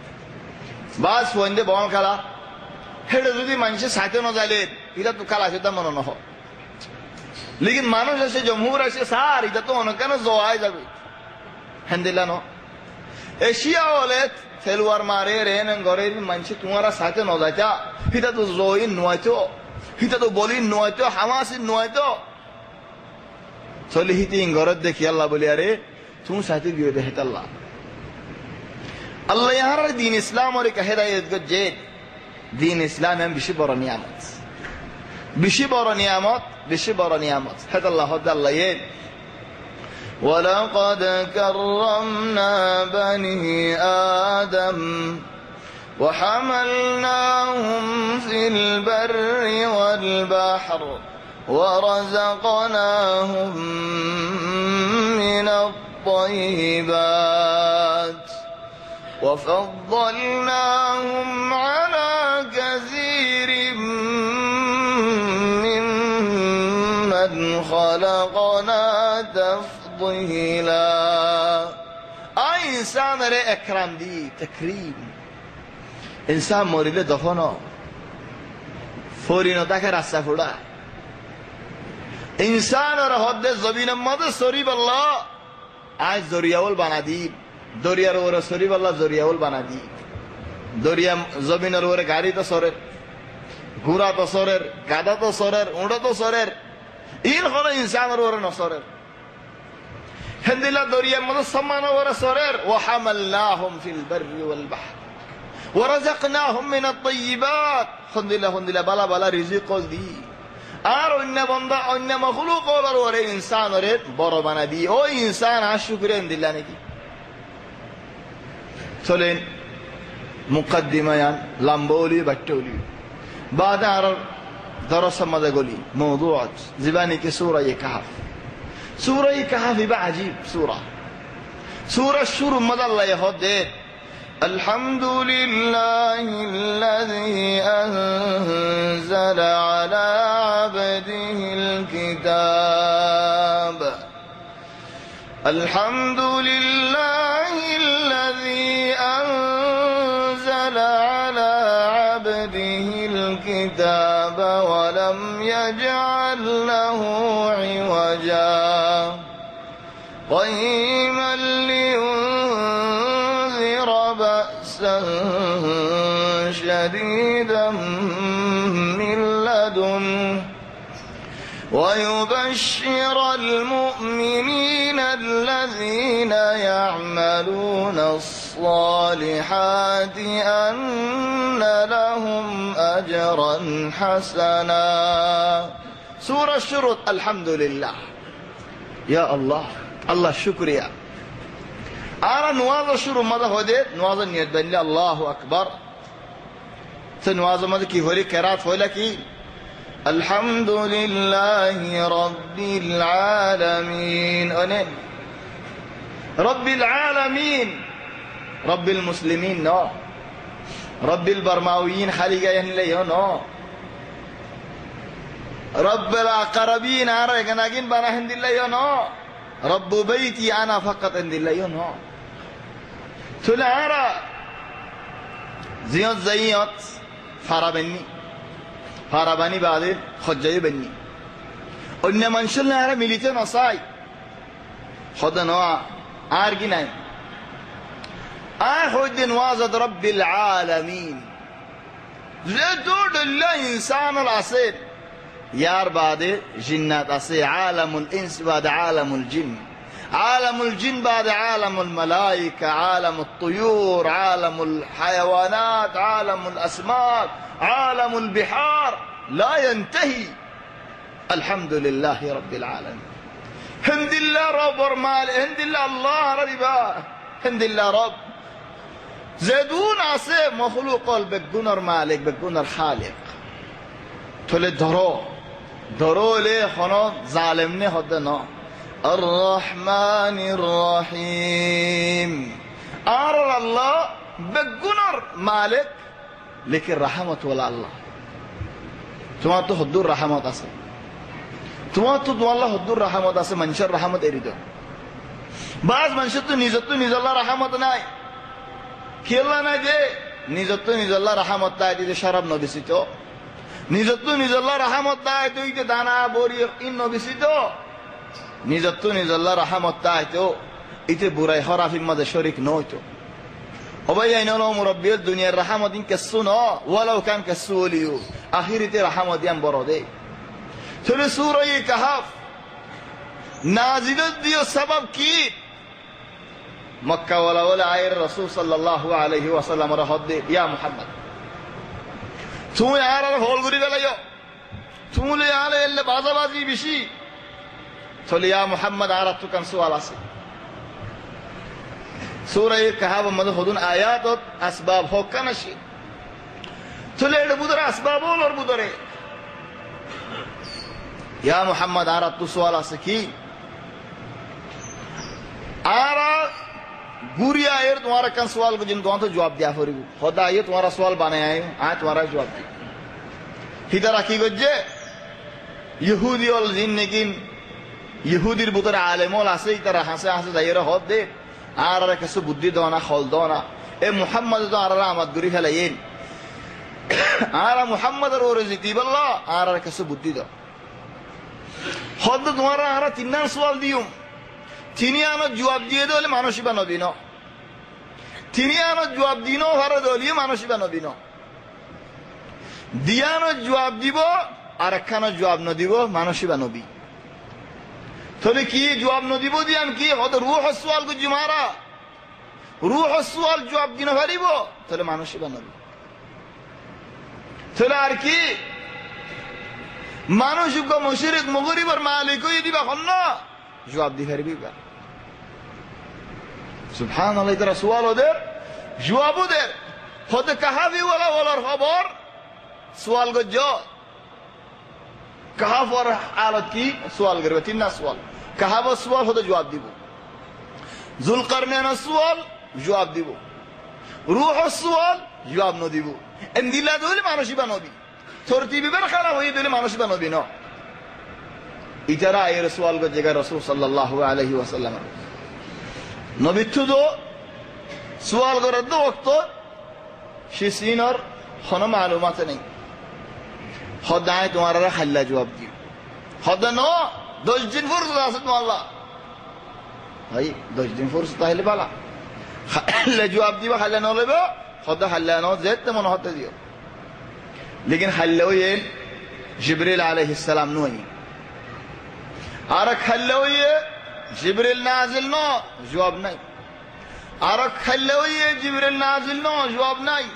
বাস ফোন বল খেলা হেডে যদি মানুষের সাইতে ন যাইলে এটা তো খেলা সেটা মনে নহ লেকিন মানুষ আছে জমহুর আছে সার এটা তো অনেক কেন জয় যাবে হ্যান্দিলা ন এশিয়া হলে খেলোয়াড় মারে রেন ঘরের মানুষ তোমারা সাথে ন যাইতা এটা তো জয় নয়তো এটা তো বলি নয়তো হামাসি নয়তো চলে হিতি ঘরের দেখি আল্লাহ বলি আরে তুমি সাথে গিয়ে দেখে আল্লাহ আল্লাহ ইয়ার দিন ইসলাম और एक हिदायत गजे দিন ইসলাম এম বেশি বড় নিয়ামত বেশি বড় নিয়ামত বেশি বড় নিয়ামত হেদ আল্লাহ আল্লাহ ولقد كرمنا بني آدم وحملناهم في البر والبحر ورزقناهم من الطيبات وفضلناهم على كثير ممن خلقنا تفضيلا أي إنسان رأي إكرام دي تكريم إنسان مريد دفنه فورينو تاكر السفودا إنسان رهد زبين مدى سريب الله آج زرياول بناديب দরিয়ার ওরে সরিব আল্লাহ জরিয়াউল বানা দি দরিয়া জমিনের ওরে গাড়ি তো সরের ঘোড়া তো সরের গাদা তো সরের উড়ো তো সরের ইন হলো ইনসানের ওরে নসরের হেন্দিলা দরিয়ার মধ্যে সম্মান ওরে সরের ওয়া হামালনাহুম ফিল বাররি ওয়াল বাহর ওয়া রাযাকনাহুম মিনাত তাইয়্যিবাত হেন্দিলা বালা বালা রিজিক দি আর অন্য বান্দা অন্য মাখলুক ওরে ইনসানরে বড় বানা দি ও ইনসান আর শুকরিয়া দিলা নাকি চলেন মুকদ্দিমায়ান লাম্বৌলি বাট্টৌলি বাদ আর درس مدغولي موضوع زباني كسورة كهف سورة كهف يبقى عجيب سورة الشور مدى الله يهدد الحمد لله الذي أنزل على عبده الكتاب الحمد لله الذي أنزل على عبده الكتاب ولم يجعل له عوجا قيما لينذر بأسا شديدا من لدنه ويبشر المؤمنين الذين يعملون الصالحات أن لهم أجرا حسنا. سورة الشروط. الحمد لله يا الله الله شكريا. أنا نواز الشروط ماذا هديت نواز النيت بني الله أكبر تنواز ماذا كي هولي كرات هولا كي الحمد لله رب العالمين. أنين رب العالمين رب المسلمين نو رب البرماويين خليقا ينلي نو رب الأقربين أرى يغناقين بانا هند الله نو رب بيتي أنا فقط هند الله نو تلا أرى زيوت زيوت فرابني فاراباني بعدين خجاي بني أن منشلنا هذا مليته نصاي خد نوع أرجيناي أحد نوازد رب العالمين زدود الله إنسان الأصيل يار بعد جنات أصيل عالم الإنس بعد عالم الجن عالم الجن بعد عالم الملائكة عالم الطيور عالم الحيوانات عالم الأسماك عالم البحار لا ينتهي. الحمد لله رب العالمين. هند الله رب ورمال هند الله الله ربا هند الله رب زدون عصيب مخلوق بقنر مالك بقنر خالق تولي درو ليه خنا ظالمني هدنا الرحمن الرحيم. أرى الله بقنر مالك لكن رحمة ولا الله تما تو حضور رحمة أصل تما تو والله حضور رحمة أصل منشر رحمة إريدو بعض منشر تو نيزت الله رحمة ناي كيلا نجى نيزت الله رحمة تاي شراب نبيسيتو نيزت الله رحمة تاي تو إيد دانا بوري إن نبيسيتو نيزت الله رحمة تاي تو إيد براي خرا في ماذا شريك نويتو وبيا إنه مربي الدنيا الرحمة دين كالسنة ولو كان كالسوليو آخرتي رحمة دين برودي. تلي سورة كهف نازلت ديو سبب كي مكة ولا عير الرسول صلى الله عليه وسلم رهد يا محمد تومي عارف هول غري دليو تومي عارف اللي بازي بشي تلي يا محمد عرفت كان سؤال أصل سورة كهف ماذا خدون آيات أسباب هو كنشي تلي بدر أسباب ولا بدر يا محمد عرفت سؤال أصل كي आरा गुरिया आयर तुम्हारा कन सवाल को जिन तो जवाब दिया फरी खुदा ये तुम्हारा सवाल बने आए आज तुम्हारा जवाब दिया हिदर आकी गजे यहूदी और जिन लेकिन यहूदीर बुतर आलेमोल आसे इतर हंसे हंसे जाइरा होत दे आरा कैसे बुद्धि दोना खोल दोना ए मुहम्मद तो आरा आमद गुरी है लेकिन आरा मुहम्मद और जिती बल्ला आरा कैसे बुद्धि दो खुद तुम्हारा आरा तीन सवाल दियो তিনি আনো জবাব দিয়ে দিলে মানুষই বানবি না তিনি আনো জবাব দিনো হারে দলিয়ে মানুষই বানবি না দিয়ানো জবাব দিব আর একখানো জবাব ন দিব মানুষই বানবি তাহলে কি জবাব ন দিব দিয়ান কি হদ রূহ সুয়াল কো জুমারা রূহ সুয়াল জবাব দিনো পারিব তাহলে মানুষই বানবি তাহলে আর কি মানুষ গো মুশরিক মুগরিবর মালিকই দিবা হন জবাব দি পারবি বা سبحان الله ترى سؤاله در جوابه در خود كهافي ولا خبر سؤال کو جو কাহাফ আর হালত কি সওয়াল করবে তিন না সওয়াল কাহাফ সওয়াল হতে জবাব দিব জুলকারনাইন সওয়াল জবাব দিব রূহ সওয়াল জবাব ন দিব এন্দিলা দলে মানুষই বানবি তরতিবে বের খারাপ হই দলে মানুষই বানবি না ইতারা এর সওয়াল করে জায়গা রাসূল সাল্লাল্লাহু আলাইহি ওয়াসাল্লাম নবী তো সওয়াল করার তো ওয়াক্ত শিসিনর কোনো মালুমাত নেই খোদায় তোমার হাল্লা জবাব দিও খোদা ন 10 দিন ফুরসত আছে তোমার আল্লাহ ভাই 10 দিন ফুরসত তাহলে বালা হাল্লা জবাব দিবা হাল্লা ন লইব খোদা হাল্লা ন যেতে মন হতে দিও लेकिन হাল্লা হইয়ে জিবরিল আলাইহিস সালাম নই আর হাল্লা হইয়ে জিবরিল নাজিল ন জবাব নাই আর হাল্লা হইয়ে জিবরিল নাজিল ন জবাব নাই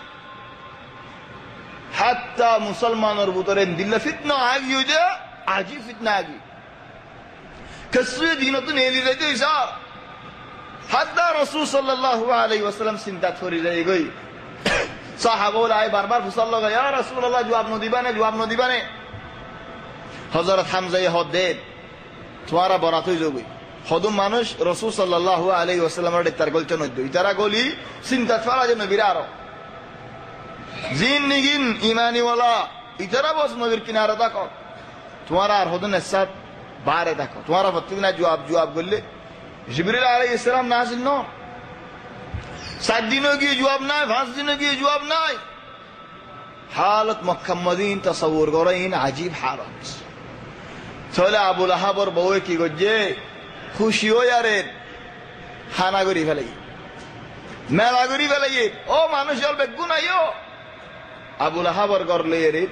হাত্তা মুসলমানের ভিতরে দিল ফিতনা আগি হইছে আজি ফিতনা আগি কসুয়ে দিনতুন এলি যাইতে ইসা হাত্তা রাসূল সাল্লাল্লাহু আলাইহি ওয়াসাল্লাম চিন্তা করি যাই গই সাহাবারা আই বারবার ফুসাল লাগা ইয়া রাসূলুল্লাহ জবাব ন দিবানে হযরত হামজা হদে তোমারা বরাত হই যাবে হদম মানুষ রাসূল সাল্লাল্লাহু আলাইহি ওয়াসাল্লামের তার গলতে নদ্য ইতারা গলি চিন্তা করা যে নবীর আরো জিন নিগিন ইমানি ওয়ালা ইতারা বস নবীর কিনারে দেখো তোমার আর হদন সাথ বারে দেখো তোমার প্রতিদিন জবাব করলে জিবরিল আলাইহিস সালাম নাজিল ন 7 দিনও গিয়ে জবাব নাই 5 দিনও গিয়ে জবাব নাই হালত মক্কা মদিন তাসাউর করেন আজীব হালত চলে আবু লাহাবর বউ কি গজে খুশি হই আরে খানা করি ফেলাই মেলা করি ফেলাই ও মানুষ অল্প গুনাইও আবু লাহাবর করলে রে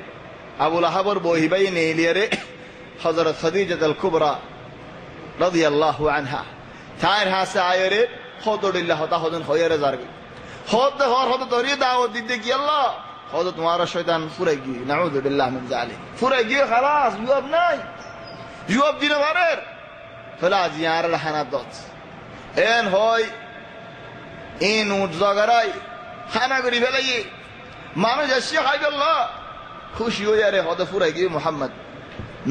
আবু লাহাবর বহিবাই নেইলে রে হযরত খাদিজাতুল কুবরা রাদিয়াল্লাহু আনহা তার হাসে আয়রে হদুল্লাহ তা হদন হয়রে জারবি হদ হদ তরি দাওয়াত দিতে কি আল্লাহ হদ তোমার শয়তান ফুরে গি নাউযু বিল্লাহ মিন জালিক ফুরে গি خلاص জবাব নাই জবাব দিন পারের ফলা জিয়ার হানাত এন হয় ইন উট জগারাই খানা করি ফেলাই মানুষ এসে খাইবে আল্লাহ খুশি হয়ে আরে হদ ফুরে গি মুহাম্মদ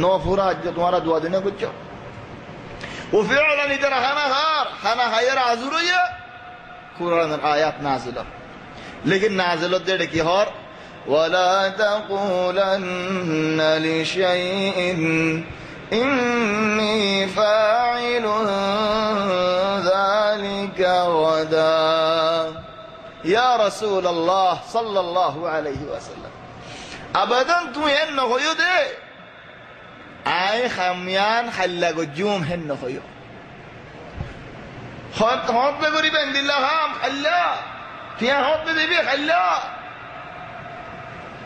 নো ফুরা আজ তোমারা দোয়া দিনে করছো ও ফিরালা নিতে খানা খাইয়ের আজুর হইয়া কুরআনের আয়াত নাজিল लेकिन नाजिলত দে কি হর ولا تقولن لشيء إني فاعل ذلك غدا يا رسول الله صلى الله عليه وسلم ابدا تو هن خيو دے آئے خمیان حلق جوم هن خيو ہاتھ میں گری بہن دلہ ہم خلا فيها ہاتھ میں دیبی خلا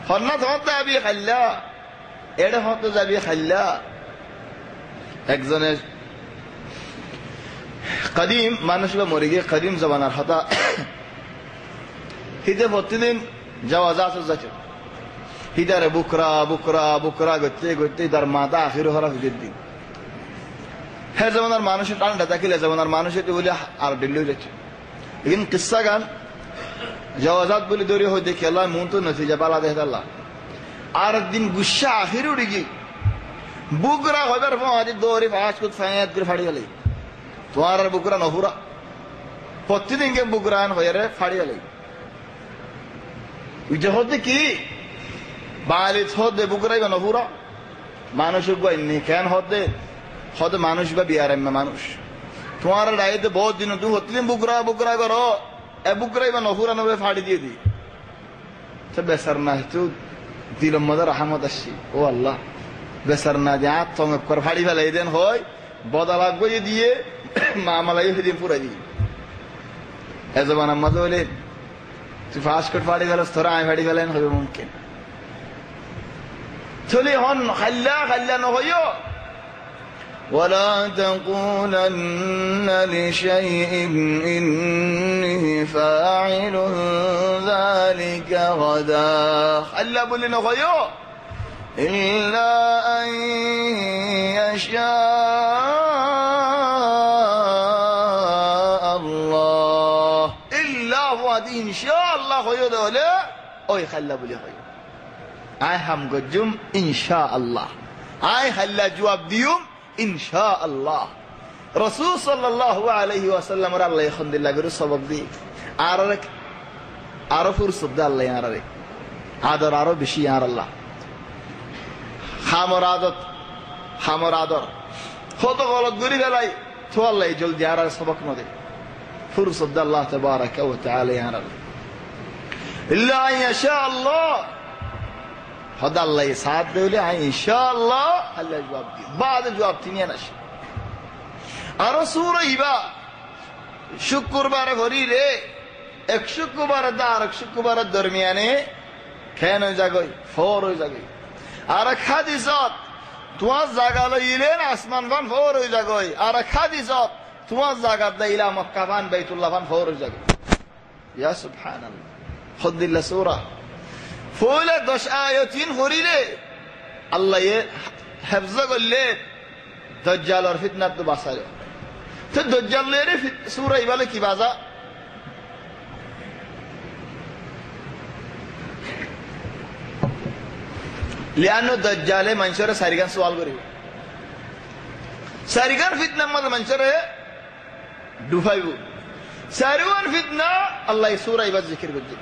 خنات ہاتھ میں ابھی خلا ایڈا ہاتھ میں ابھی خلا ایک زنے قدیم مانش با مورگی قدیم زبان ارحطا হিতে প্রতিদিন জাওয়াজাত যাচ্ছে হিদারে বুকরা গতে তার মাথা আখির হরা হুজুর দিন হে জমানার মানুষের টানটা তাকিলে জমানার মানুষের তো বলে আর দিল্লি যাচ্ছে लेकिन किस्सा গান জাওয়াজাত বলে দৌড়ে হই দেখি আল্লাহ মন তো নতিজা পালা দেখে আল্লাহ আর দিন গুসা আখির উড়ি গি বুকরা হইবার ফাঁদি দৌড়ে ফাঁস কুত ফায়াত করে ফাড়ি গেলে তোমার আর বুকরা নহুরা প্রতিদিন কে বুকরান হইরে ফাড়ি গেলে উইটা হতে কি বালি হতে বুকরাই বা নহুরা মানুষ নি কেন হতে মানুষ বা বিয়ার মানুষ তোমার রাইতে বহুত দিন তুমি হতিদিন বুকরা করো এ বুকরাই বা নহুরা নবে ফাড়ি দিয়ে দি সব বেসার না তো দিলম মধ্যে রহমত আসছি ও আল্লাহ বেসার না যে আত চমক করে ফাড়ি ফেলে দেন হয় বদা লাগবে দিয়ে মামালাই সেদিন পুরাই দিই এ জবান আম্মা বলে তুই ফাঁস করে ফাড়ি ফেলাস তোরা আমি ফাড়ি ফেলেন হবে মুমকিন চলি হন খাল্লা নহইও ولا تقولن لشيء إني فاعل ذلك غدا خلا بولي نغيو إلا أن يشاء الله إلا هو دي إن شاء الله خيو دولا أوي خلا بولي خيو هم قجم إن شاء الله আই হাল্লা জবাব দিউম ইনশাআল্লাহ। রাসূল সাল্লাল্লাহু আলাইহি ওয়াসাল্লামের আল্লাহ আলহামদুলিল্লাহ করে সবক দি আরো ফুরসত দে আল্লাহ আরে আদর আরো বেশি আর আল্লাহ খামর আদর কত গলত গরি ফেলাই তো আল্লাহ জলদি আর সবক নদে ফুরসত দে আল্লাহ তাবারাকা ওয়া তাআলা আর ইল্লা ইনশাআল্লাহ হদ আল্লাহ সাথ দেলে ইনশাআল্লাহ আল্লাহ জবাব দি বাদ জবাব তিনি আনছে আর সূরা ইবা শুক্রবার ভরি রে এক শুক্রবার দা আর এক শুক্রবার দরমিয়ানে কেন জাগই ফোর হয়ে জাগই আর হাদিসত তোমার জায়গা লইলেন আসমান বান ফোর হয়ে জাগই আর হাদিসত তোমার জায়গা দাইলা মক্কা বান বাইতুল্লাহ বান ফোর হয়ে জাগই ইয়া সুবহানাল্লাহ খুদিল্লা সূরা ফোলে 10 আয়াতিন হরিলে আল্লাহ হেফজ করলে দাজ্জালের ফিতনা তো বাঁচায় তো দাজ্জালের সূরা ইবালে কি বাজা লিয়ানো দাজ্জালে মানুষের সারিগান সওয়াল করিব সারিগান ফিতনা মত মানুষের ডুবাইব সারিগান ফিতনা আল্লাহ সূরা ইবা জিকির করছে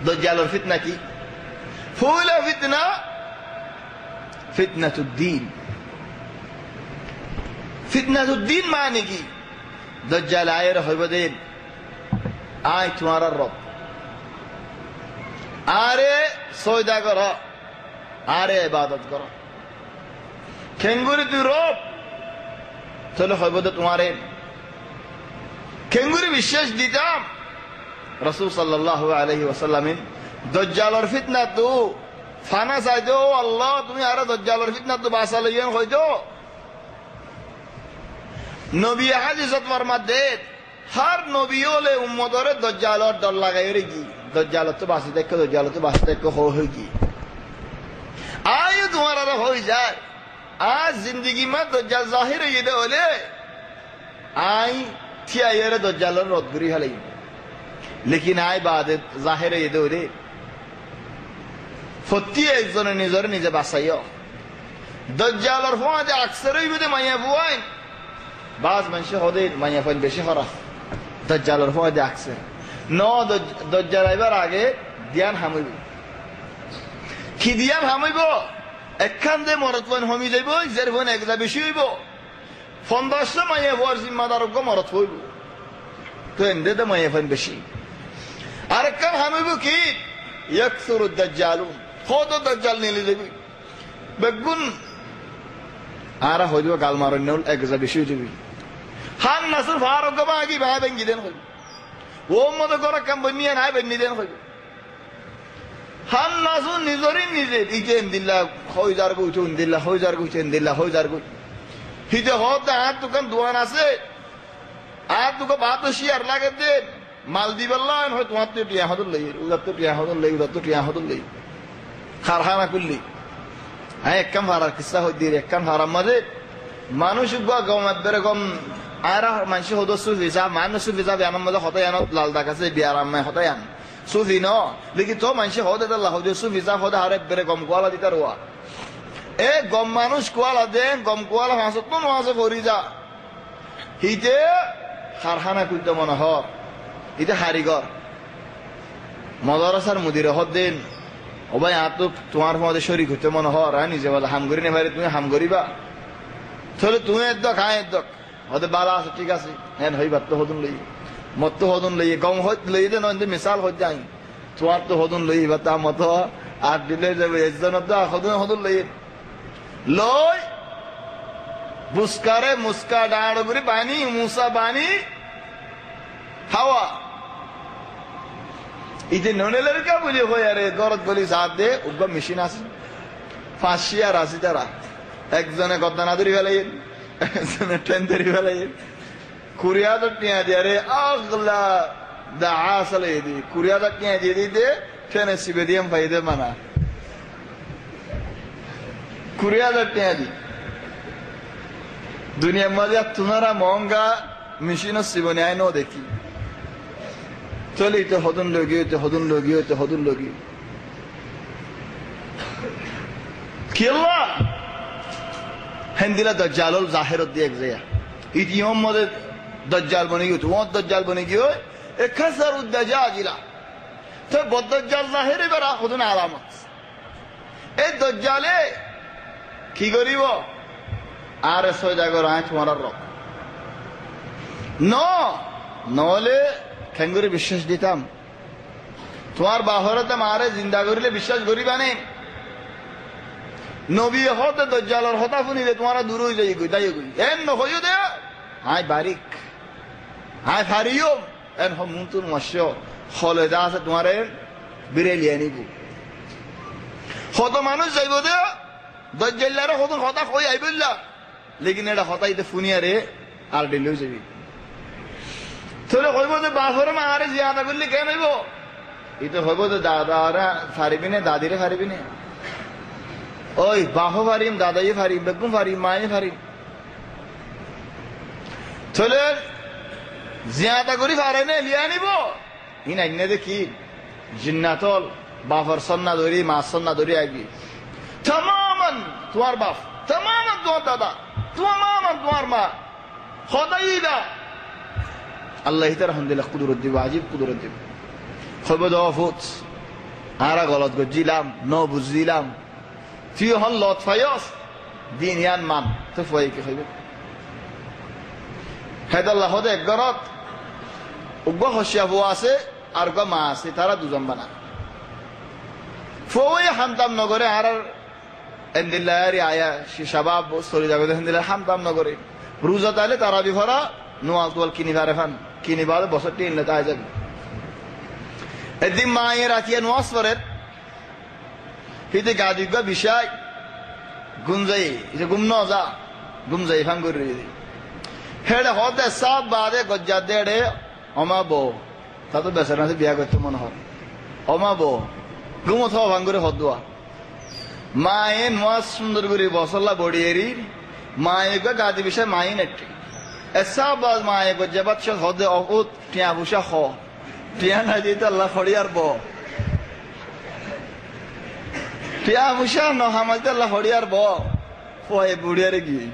দাজ্জালের ফিতনা কি ফুল ফিতনা ফিতনাতুদ্দিন ফিতনাতুদ্দিন মানে কি দাজ্জাল আয়ের হইব দেন আয় তোমার রব আরে সয়দা কর আরে ইবাদত কর খেঙ্গুরি তুই রব তাহলে হইব তো তোমার খেঙ্গুরি বিশ্বাস দিতাম রাসূল সাল্লাল্লাহু আলাইহি ওয়াসাল্লাম দাজ্জালের ফিতনা তো ফানা চাইতো আল্লাহ তুমি আরে দাজ্জালের ফিতনা তো বাঁচা লইয়েন হইতো নবী হাদিসত ফরমাতে হর নবী হলে উম্মতরে দাজ্জালের ডর লাগাই রেগি দাজ্জাল তো বাঁচি দেখো দাজ্জাল তো বাঁচি দেখো হইগি আয় তোমার আর হই যায় আজ জিন্দগি মে দাজ্জাল জাহির হয়ে দে হলে আই থিয়াইরে দাজ্জালের রদগুরি হলাই লেকিন আয় বাদে জাহির হয়ে দে হলে ফতি একজনে নিজরে নিজে বাঁচাইও দাজ্জালের ফোঁদে আকসর হইবে মাইয়া বুয়াইন বাজ মানুষ হদে মাইয়া ফাইন বেশি হরা দাজ্জালের ফোঁদে আকসর ন দাজ্জাল আইবার আগে ধ্যান হামিব কি ধ্যান হামিব একখান দে মরতফান হমি যাইব জের ফোন একজা বেশি হইব 15 মাইয়া বুয়ার জিম্মাদার মরত হইব তো এন্দে দে মাইয়া ফাইন বেশি আরেকখান হামিব কি ইয়াকসুরুদ দাজ্জালুন কত দাজ্জাল নিলে যাবি বেগুন আর হইব গাল মারন নল একজা বেশি হইবি খান নাসর ফারুক বাগি ভাই বেঙ্গি দেন হইব ও মত করে কাম বনিয়া নাই বেনি দেন হইব খান নাসর নিজরি নিজে ইকেন দিল্লা হইজার গো উঠুন দিল্লা হইজার গো উঠেন দিল্লা হইজার গো হিতে হত হাত দোকান দোয়ান আছে আর তোকে বাত শিয়ার লাগে দে মাল দিবাল্লাহ হয় তোমার তো টিয়া হদল লই উদার তো টিয়া হদল লই উদার তো টিয়া হদল লই খারখানা করলি হ্যাঁ একখান ভাড়ার কিসা হই দিয়ে একখান ভাড়ার মাঝে মানুষ গম বেড়ে গম আর মানুষ হদ সুফি যা মানুষ সুফি যাবে আমার মাঝে হতাই আন লাল দাগ আছে বিয়ার আম্মায় হতাই আন সুফি ন লিখি তো মানুষ হদ এটা হদ সুফি যা হদে হারে বেড়ে গম কোয়ালা দিতে রোয়া এ গম মানুষ কোয়ালা দে গম কোয়ালা হাসত তো নহাসে ভরি যা হিতে খারখানা করতে মনে হর ইতে হারিগর মদরসার মুদির হদ দিন ও ভাই আর তো তোমার মধ্যে শরীর হইতে মনে হর নিজে বলে হাম করি নেভারে তুমি হাম করিবা তাহলে তুমি এদ্দক হ্যাঁ এদ্দক হতে বালা আছে ঠিক আছে হ্যাঁ হইবার তো হদুন লই মত তো হদুন লই গম হইত লই দে নয় মিসাল হইত যাই তোমার তো হদুন লই বা তা মত আর দিলে যাবে একজন হদুন লই লই বুসকারে মুস্কা ডাঁড় করে বানি মুসা বানি হাওয়া ইতে ননেলের কা বলি হই আরে গরত বলি সাথ দে উগ্র মেশিন আছে 500 আর 80 টাকা একজনে গদ্দা না ধরি ফেলাই একজনে ট্রেন ধরি ফেলাই কুরিয়া তো টিয়া দিয়ে রে আগলা দা আসলে দি কুরিয়া তো টিয়া দিয়ে দিতে ট্রেনে সিবেদিয়াম ফাইদে মানা কুরিয়া তো টিয়া দি দুনিয়ার মধ্যে তোমারা মহঙ্গা মেশিনও সিবনে আয় নো দেখি চলে তো হদন লগি হইতে হদন লগি হইতে হদন লগি কিল্লা হেন্দিলা দজ্জালুল জাহিরত দিয়ে গয়া ইতিহম মদে দজ্জাল বনে গিয়ে তো দজ্জাল বনে গিয়ে একাসার উদ্দাজাজিলা তো বদজ্জাল জাহিরে বেরা খুদুন আলামত এই দজ্জালে কি করিব আর সয়দা করো আয় তোমার রক নহলে খেঙ্গুরি বিশ্বাস দিতাম তোমার বাহরতে মারে জিন্দা করিলে বিশ্বাস করিবা নেই নবী হতে দজ্জালর হতা শুনিলে তোমার দূর হয়ে যাই গই তাই গই এন নহইও দে আয় বারিক আয় ফারিও এন মুন্তুর মৎস্য হলেদা আছে তোমারে বিরেলিয়ে নিব কত মানুষ যাইব দে দজ্জালারে কত হতা কই আইবল্লা লেকিন এটা হতাইতে ফুনিয়ারে আর ডিলেও যাবি তোরে কইব যে বাহর মারে জিয়াদা করলে কেন হইব এটা হইব যে দাদারা ফারিবি না দাদিরে ফারিবি না ওই বাহু ফারিম দাদাই ফারিম বেগুম ফারিম মায়ে ফারিম চলে জিয়াদা করি ফারে নে লিয়া নিব ইন আইনে দেখি জিন্নাতল বাফর সন্না ধরি মা সন্না ধরি আইবি তমামান তোমার বাপ তমামান তোমার দাদা তমামান তোমার মা খদাইদা আল্লাহ তার আলহামদুলিল্লাহ কুদরত দিব আজিব কুদরত দিব হইব দফুত আরা গলত গজিলাম ন বুঝিলাম তুই হল লত ফায়স দিন ইয়ান মান তো ফয় কি হইব হেদাল্লাহ হদে গরত উগ্র হসিয়া হওয়া আছে আর গো মা আছে তারা দুজন বানা ফই হামতাম নগরে আর এন্দিল্লাহরি আয়া শিশাবাব সরি যাবে এন্দিল্লাহ হামতাম নগরে রোজা তাইলে তারা বিভরা নোয়াল তোয়াল কিনিবারে ফান কিনিবার বছর তিন লে তাই যাবে এদিন মায়ের রাখিয়া নোয়াজ পরের হিতে গাদিগ বিষয় গুমজাই যে গুম ন যা গুমজাই ফান করে হেডে হতে সব বাদে গজ্জা দেড়ে অমাবো তা তো বেচার নাতে বিয়া করতে মনে হয় অমাবো গুমত হওয়া ভাঙ করে হদুয়া মায়ে নোয়াজ সুন্দর করে বসল্লা বড়িয়েরি মায়ে গাদি বিষয় মায়ে নেটি এসা বাজ মায়ে গজ্জা বাচ্চা হদে অকুত টিয়া বুসা খ টিয়া না দিতে আল্লাহ হরিয়ার ব টিয়া বুসা নহামাইতে আল্লাহ হরিয়ার ব ফয়ে বুড়িয়ারে গিয়ে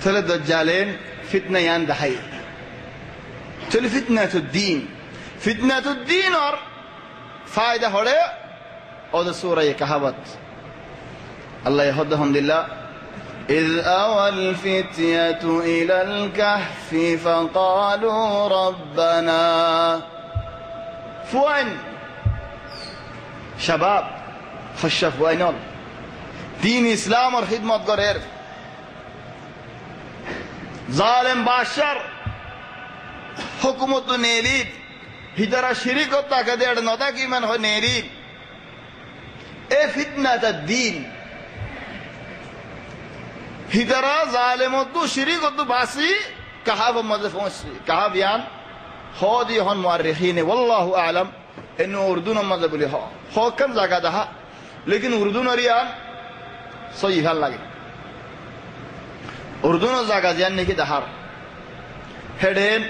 চলে দজ্জালেন ফিতনা ইয়ান দাহাই চলে ফিতনাতুদ্দিন আর ফায়দা হড়ে ওদের সূরা কাহাবাত আল্লাহ হদ আলহামদুলিল্লাহ إذ أوى الفتية إلى الكهف فقالوا ربنا فوين شباب خشف وينول دين إسلام और खिदमत करेर जालिम बादशाह हुकूमत नेरीद हिदरा शिरिक होता कदेड़ नोता की मन हो नेरीद ए फितना तद्दीन हिदरा जालिमत शिरिक होता बासी कहा वो मज़फ़ोंस कहा बयान हो दी हन मुअर्रिखीन वल्लाहु आलम इन उर्दू न मज़ बोले हो कम जगह दहा लेकिन उर्दू नरियान सही हाल लगे उर्दू न जगह जान नहीं की दहार हेडेन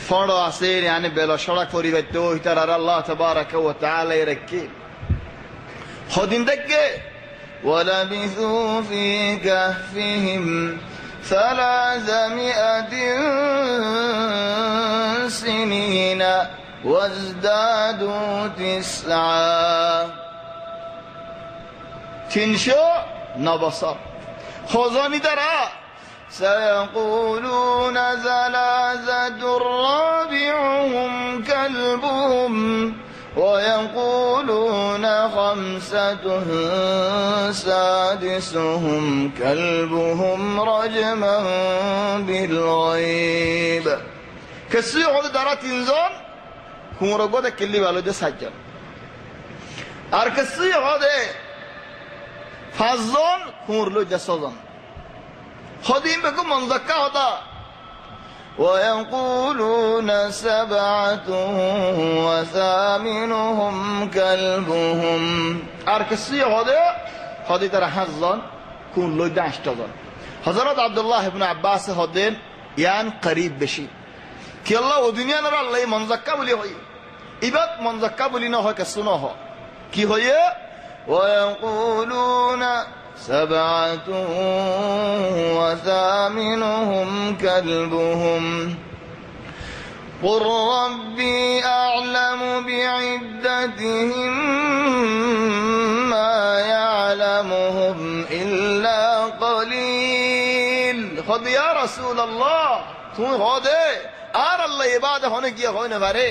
फंडो आसेर यानी बेलो सड़क परिवेश तो हितरा अल्लाह तबारक व तआला रखे खुदिन तक के ولبثوا في كهفهم 300 سنين وازدادوا 9 9 خزاني ترى سيقولون ثلاثة رابعهم كلبهم ويقولون 5 سادسهم كلبهم رجما بالغيب كسي هذا دارا تنزون هم ربوده كلي بالوده سجن আর كسي هذا فازون هم رلو جسوزن خدين بكم منزكا هذا ويقولون 7 وثامنهم كلبهم আর كسي هذا ترى حزن كون لو 10 জন হযরত আব্দুল্লাহ ইবনে আব্বাস হদেন ইয়ান করিব বেশি কি আল্লাহ ও দুনিয়ার আল্লাহ মনজাক্কা বলি হয় ইবাদ মনজাক্কা বলি না হয় কসুনো হয় কি হয় ويقولون سبعة وثامنهم كلبهم قل ربي أعلم بعدتهم ما يعلمهم إلا قليل خذ يا رسول الله তুমি হদে আর আল্লাহ ইবাদত হনে গিয়ে হয় না পারে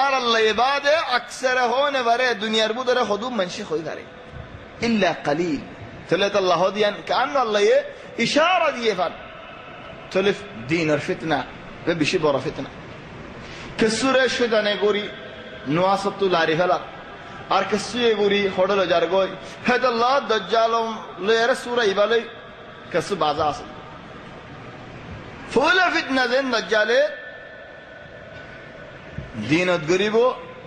আর আল্লাহ ইবাদত আকসার হয় না পারে দুনিয়ার বুদরে হদু মানসি হই পারে ইল্লা কলিল তাহলে তো আল্লাহ দিয়ান কান আল্লাহ ইশারা দিয়ে ফার তাহলে দিনের ফিতনা বেশি বড় ফিতনা কিসুরে শয়তানে গরি নোয়াসতুল আরিফালা আর কিসুয়ে গরি হডল জার গই হেদাল্লাহ দাজ্জালম লের সূরা ইবালে কিসু বাজা আছে ফুলা ফিতনা দেন দাজ্জালে দিনত গরিব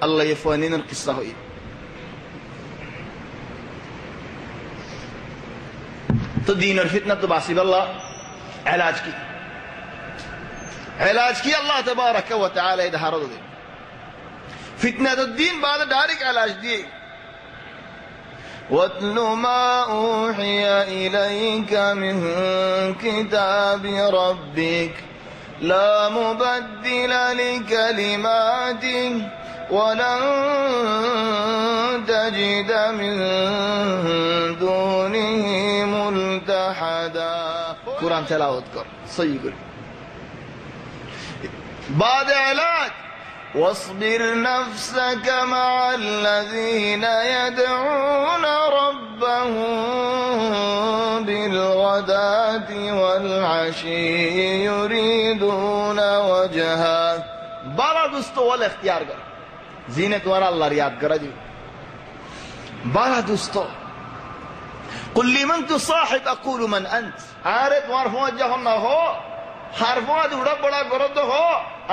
আল্লাহ ইফানিনের কিসসা হই তো দিনের ফিতনা তো বাসিব আল্লাহ इलाज की अल्लाह तबारक व तआला इधर दे फितनतुद्दीन बाद डायरेक्ट इलाज दिए वत्ल मा ऊहिया इलैका मिन किताबि रब्बिक ला मुबद्दिल लिकलिमातिहि वलन तजिद मिन दूनिहि मुल्तहदा कुरान तिलावत कर सही कर बाद इलाज واصبر نفسك مع الذين يدعون ربهم بالغداة والعشي يريدون وجهه بارا دوستو والا اختیار کر زینت والا اللہ یاد کرا جی بارا دوستو قل لمن تصاحب اقول من انت عارف وارفون جهنم هو حرفون دوڑا بڑا گرد ہو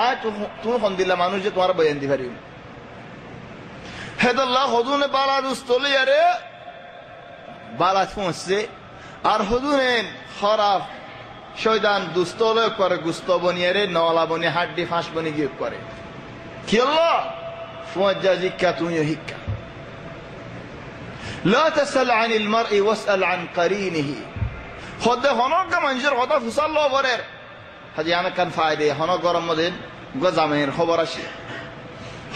آج تو خندیلا مانوش جے تمہارا بیان دی بھری حید اللہ خودون بالا دوستو لیا رے بالا فون سے আর হুজুরেন খরাফ শয়তান দুস্তলে করে গুস্ত বনিয়ে রে নওয়ালা বনি হাড্ডি ফাঁস বনি গিয়ে করে কি আল্লাহ ফুয়াজ্জা জিক্কা তুমি হিক্কা لا تسأل عن المرء واسأل عن قرينه خود هناك منجر خدا فصل الله برر هذه أنا كان فائدة هناك قرام مدين قزامين خبرشي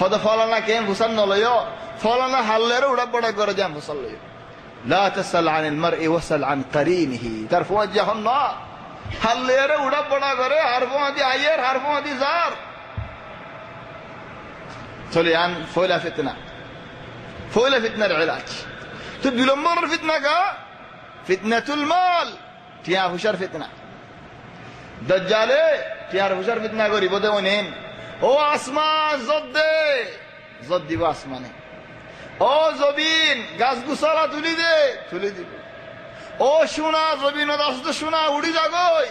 خدا فلانا كين فصل نليو فلانا حلره ولا بڑا قرا جام فصل ليو لا تسأل عن المرء واسأل عن قرينه ترفوا جهنم حلره ولا بڑا قرا حرفوا دي عير حرفوا دي زار سليان فولا فتنة العلاج تبي لمر فتنة كا فتنة المال تيا فشار فتنة دجالة تيا فشار فتنة غوري بده ونين او آسمان زد واسمانه او زبين غاز گسالا تولي دي او شونا زبين دست شونا উড়ি যাগই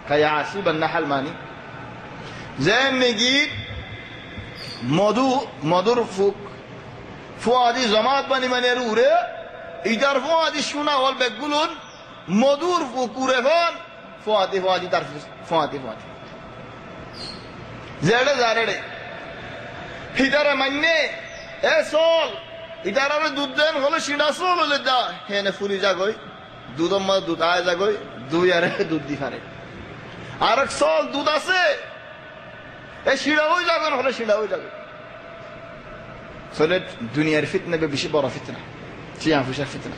كيعاسيب النحل ماني زين نجيب মধুর ফুয়াদি জমাত বানি মানে উড়ে ইদার ফুয়াদি শোনা হল বেগুলুন মধুর ফুকুরে ফন ফুয়াদি তার ফুয়াদি জেড়ে জারেড়ে হিদারে মান্নে এ সোল ইদারে দুধ দেন হলো সিডা সোল হলে দা হেনে ফুলি যাগই দুধম দুধ আয় যাগই দুই আরে দুধ দি ফারে আরেক সোল দুধ আছে এ সিডা হই যাগন হলো সিডা হই যাগই فلت دنيا الفتنة ببشي برا فتنة تيان فشار فتنة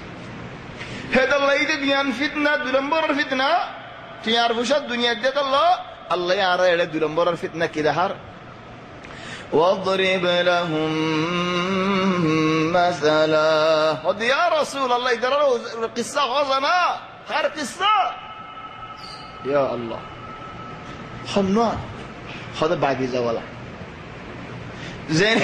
هذا الله يدي بيان فتنة دلنبر الفتنة تيان فشار الدنيا ديت الله يعرى يدي دلنبر الفتنة كده هار واضرب لهم مثلا قد يا رسول الله يدرى قصة غزنا هار قصة يا الله خنوان هذا باقي زوالا زين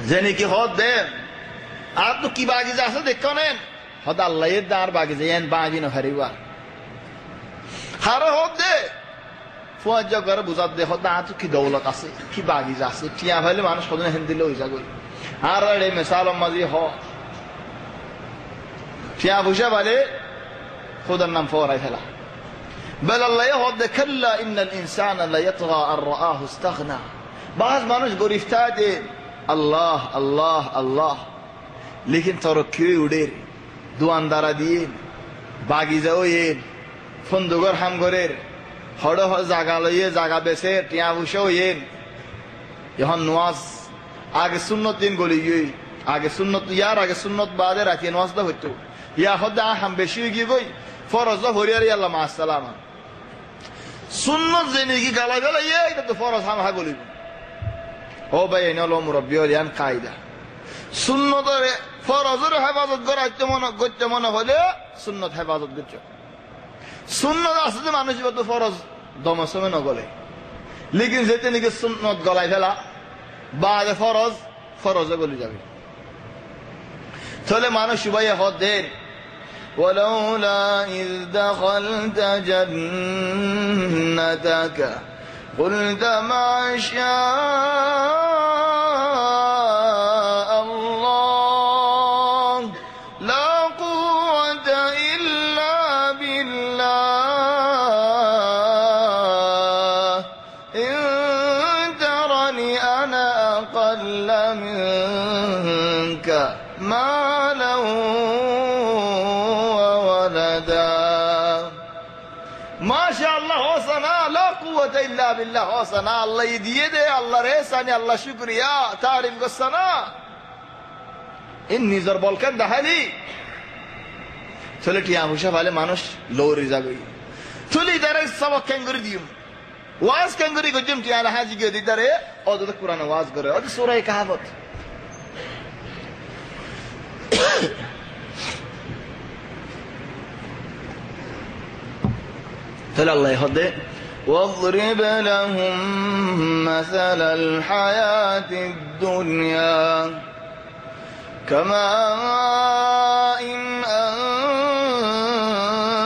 زنی کی خود دے آپ تو کی باقی جاسد دیکھو نین خدا اللہ یہ دار باقی زین باقی نو ہریوار ہر خود دے فوج جا گر بزاد دے خدا تو کی دولت آسے کی باقی جاسد تیا بھلے مانوش خود نے ہندی لوئی جاگوئی ہر رڑے مثال مزی ہو تیا بھوشا بھلے خود نام فور ہے پھیلا بل الله يهود كلا إن الإنسان لا يطغى أن رآه استغنى بعض মানুষ গরিফতাদে আল্লাহ আল্লাহ আল্লাহ लेकिन তরক্কি উড়ের দোয়ানদারা দিয়ে বাগিজাও এর ফন্দুগর হামগরের হড় জাগা লইয়ে জাগা বেছে টিয়া বসেও এর এখন নওয়াজ আগে সুন্নত দিন গলি গই আগে সুন্নত ইয়ার আগে সুন্নত বাদে রাতে নওয়াজ দা হইতো ইয়া হদা হাম বেশি গই গই ফরজ হরিয়ার আল্লাহ মা সালামা সুন্নত জেনে কি গালা গলা ইয়ে এটা তো ফরজ হাম হা বলিব ও ভাই এনলো মুরব্বি হরিয়ান কায়দা সুন্নতের ফরজের হেফাজত করাইতে মনে হলে সুন্নত হেফাজত করছ সুন্নত আছে যে মানুষ তো ফরজ দমসমে নগলে লেকিন যেতে নাকি সুন্নত গলায় ফেলা বাদে ফরজ ফরজে গলি যাবে তাহলে মানুষ ভাই হদেন ولولا إذ دخلت جنتك قلت ما شاء الله لا قوة إلا بالله إن ترني أنا أقل منك مالا وولدا ما شاء الله حسنا لا قوة إلا بالله حسنا الله يديه ده الله رساني الله شكريا تعرف قصنا إني زربال كان دهالي تلتي أمشى فعلى مانوش لوري زاوي تلي داره سبق كنغري ديم واز كنغري قديم تيانا حاجي قدي داره أود القرآن واز قره أود سورة كهفت تلا الله يهدي واضرب لهم مثل الحياة الدنيا كماء إن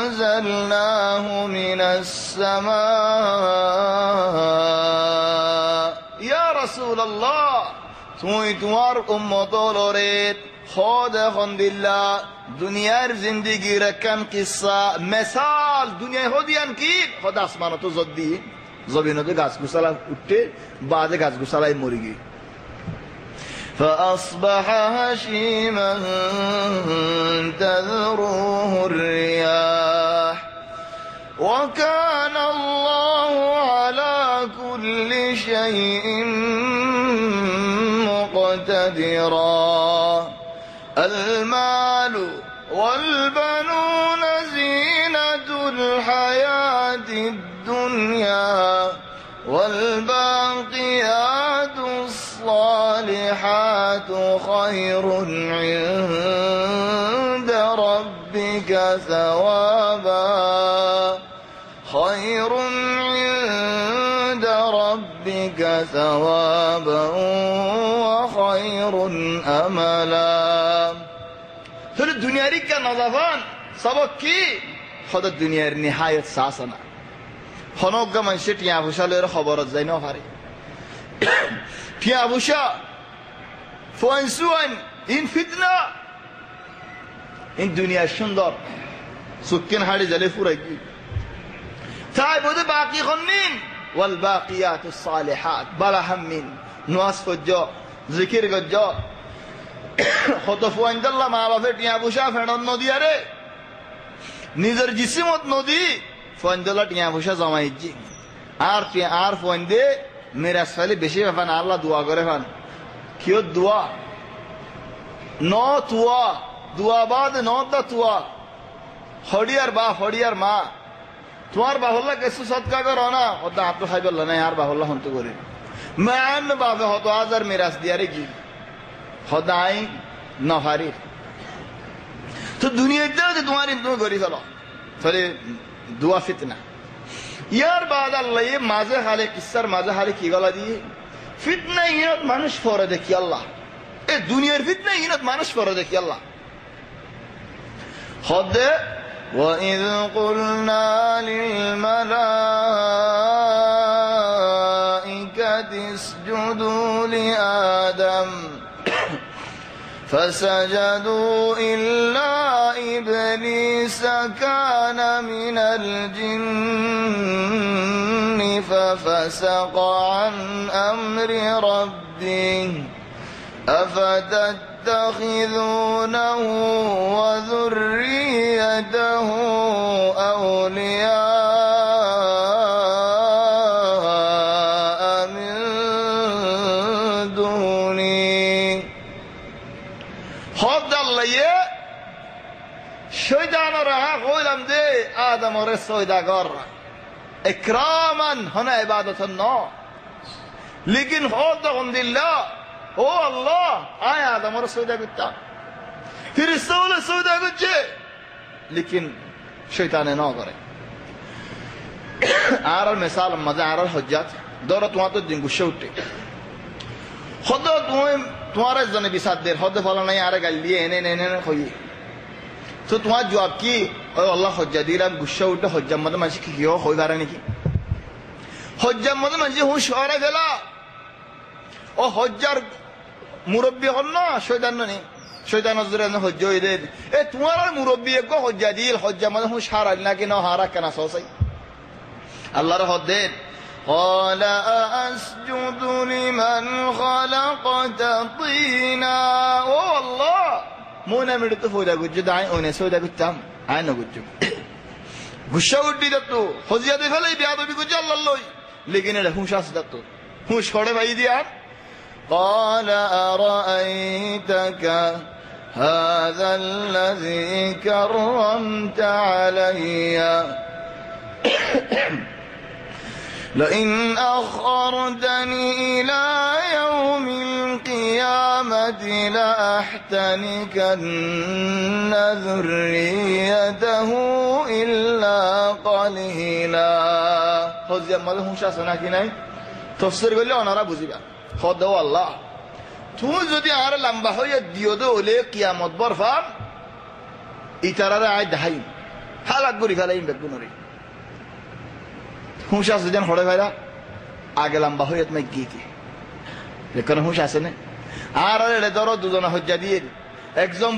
أنزلناه من السماء يا رسول الله توار أمطولوريت خود خندillah দুনিয়ার জিন্দেগি রাখান কিসসা মিসাল দুনিয়া হদিয়ান কি খোদা আসমানত জদ্দি জমিনতে গাছ গুছালা উঠতে বাদে গাছ গুছালাই মরি গই فأصبح هشيما تذروه الرياح وكان الله على كل شيء مقتدرا المال والبنون زينة الحياة الدنيا والباقيات الصالحات خير عند ربك ثوابا خير عند ربك ثوابا وخير أملا ترى الدنيا ريكا نظافان سبق كي خد الدنيا نهاية ساسنا خنوقا من شت يا ابو شالر خبرت زينو فاري يا ابو شا فوانسوان ان فتنه ان دنيا সুন্দর سكن হাড়ি জলে ফুরাই তাই বলে বাকি খন্নিন والباقيات الصالحات بلا همين نواس فجو জিকির গজ্জ খতফু আইন্দাল্লাহ মা বাপে টিয়া বুসা ফেড়ন নদী আরে নিজের জিসিমত নদী ফন্দলা টিয়া বুসা জমাইজি আর ফন্দে মেরাজ ফালি বেশি ব্যাপার আল্লাহ দোয়া করে ফান কিয় দোয়া ন তুয়া দোয়া বাদ ন দা তুয়া হড়িয়ার বা হড়িয়ার মা তোমার বাহুল্লাহ কিছু সৎকা করো না ওদা আপনি খাইবল না আর বাহুল্লাহ হন্ত করে মান বাবে হতো হাজার মিরাজ দিয়ারে কি হদাই নফারি তো দুনিয়াতে তোমার তুমি গরি ফেলো তাহলে দুয়া ফিতনা ইয়ার বাদ আল্লাহ মাঝে হালে কিসার মাঝে হালে কি গলা দিয়ে ফিতনা ইনত মানুষ পরে দেখি আল্লাহ এ দুনিয়ার ফিতনা ইনত মানুষ পরে দেখি আল্লাহ হদে وَإِذْ قُلْنَا لِلْمَلَائِكَةِ اسْجُدُوا لِآدَمَ فسجدوا إلا إبليس كان من الجن ففسق عن أمر ربه أفتتخذونه وذريته أولياء من دوني خد الله شيطان رها قولم دي آدم ورسويدا قرر إكراما هنا عبادة النار لكن خد عند الله ও আল্লাহ আয় আদমের সৌদা করতাম ফেরেশতা বলে সৌদা করছে লেকিন শয়তানে না করে আর মিসাল মজা আর হজ্জাত ধরো তোমার তো দিন গুসে উঠে হদ তুমি তোমার জন্য বিসাদের হদ ফলা নাই আর গাল দিয়ে এনে এনে হই তো তোমার জবাব কি ও আল্লাহ হজ্জা দিলাম গুসে উঠে হজ্জার মধ্যে মানুষ কি কেউ হই পারে নাকি হজ্জার মধ্যে মানুষ হুঁশ হারা গেল ও হজ্জার মুরব্বী হন না শয়তান নেই শয়তান নজরে হজ্জ হইলে এ তোমার আর মুরব্বী এক হজ্জা দিল হজ্জা মানে হুঁশ হারাল নাকি না হারা কেনা সসাই আল্লাহর হদ্দের قال أسجد لمن خلقت طينا ও আল্লাহ মনে মিড়ে তো ফয়দা গুজ্জু দাই ওনে সয়দা গুচ্ছাম আয় না গুজ্জু গুসা উঠবি তো হজিয়া দে ফেলাই বিয়া দবি গুজ্জু আল্লাহ লই লেকিন এটা হুঁশ আসে তো হুঁশ করে ভাই দিয়া قال أرأيتك هذا الذي كرمت علي لئن أخرتني إلى يوم القيامة لأحتنكن ذريته إلا قليلا হজিয়া মালে হুঁশ আসে নাকি নাই তফসির করলে ওনারা বুঝিবা খদ আল্লাহ তুমি যদি আর লম্বা হইয়া দিও দে ওলে কিয়ামত বরফাম ইতারারে আয় দেখাই হালাক করি ফেলাইম বেগুনরে হুঁশ আছে যেন হড়ে ভাইরা আগে লম্বা হইয়া তুমি গীতি এখানে হুঁশ আছে না আর এড়ে ধরো দুজনে হজ্জা দিয়ে একজন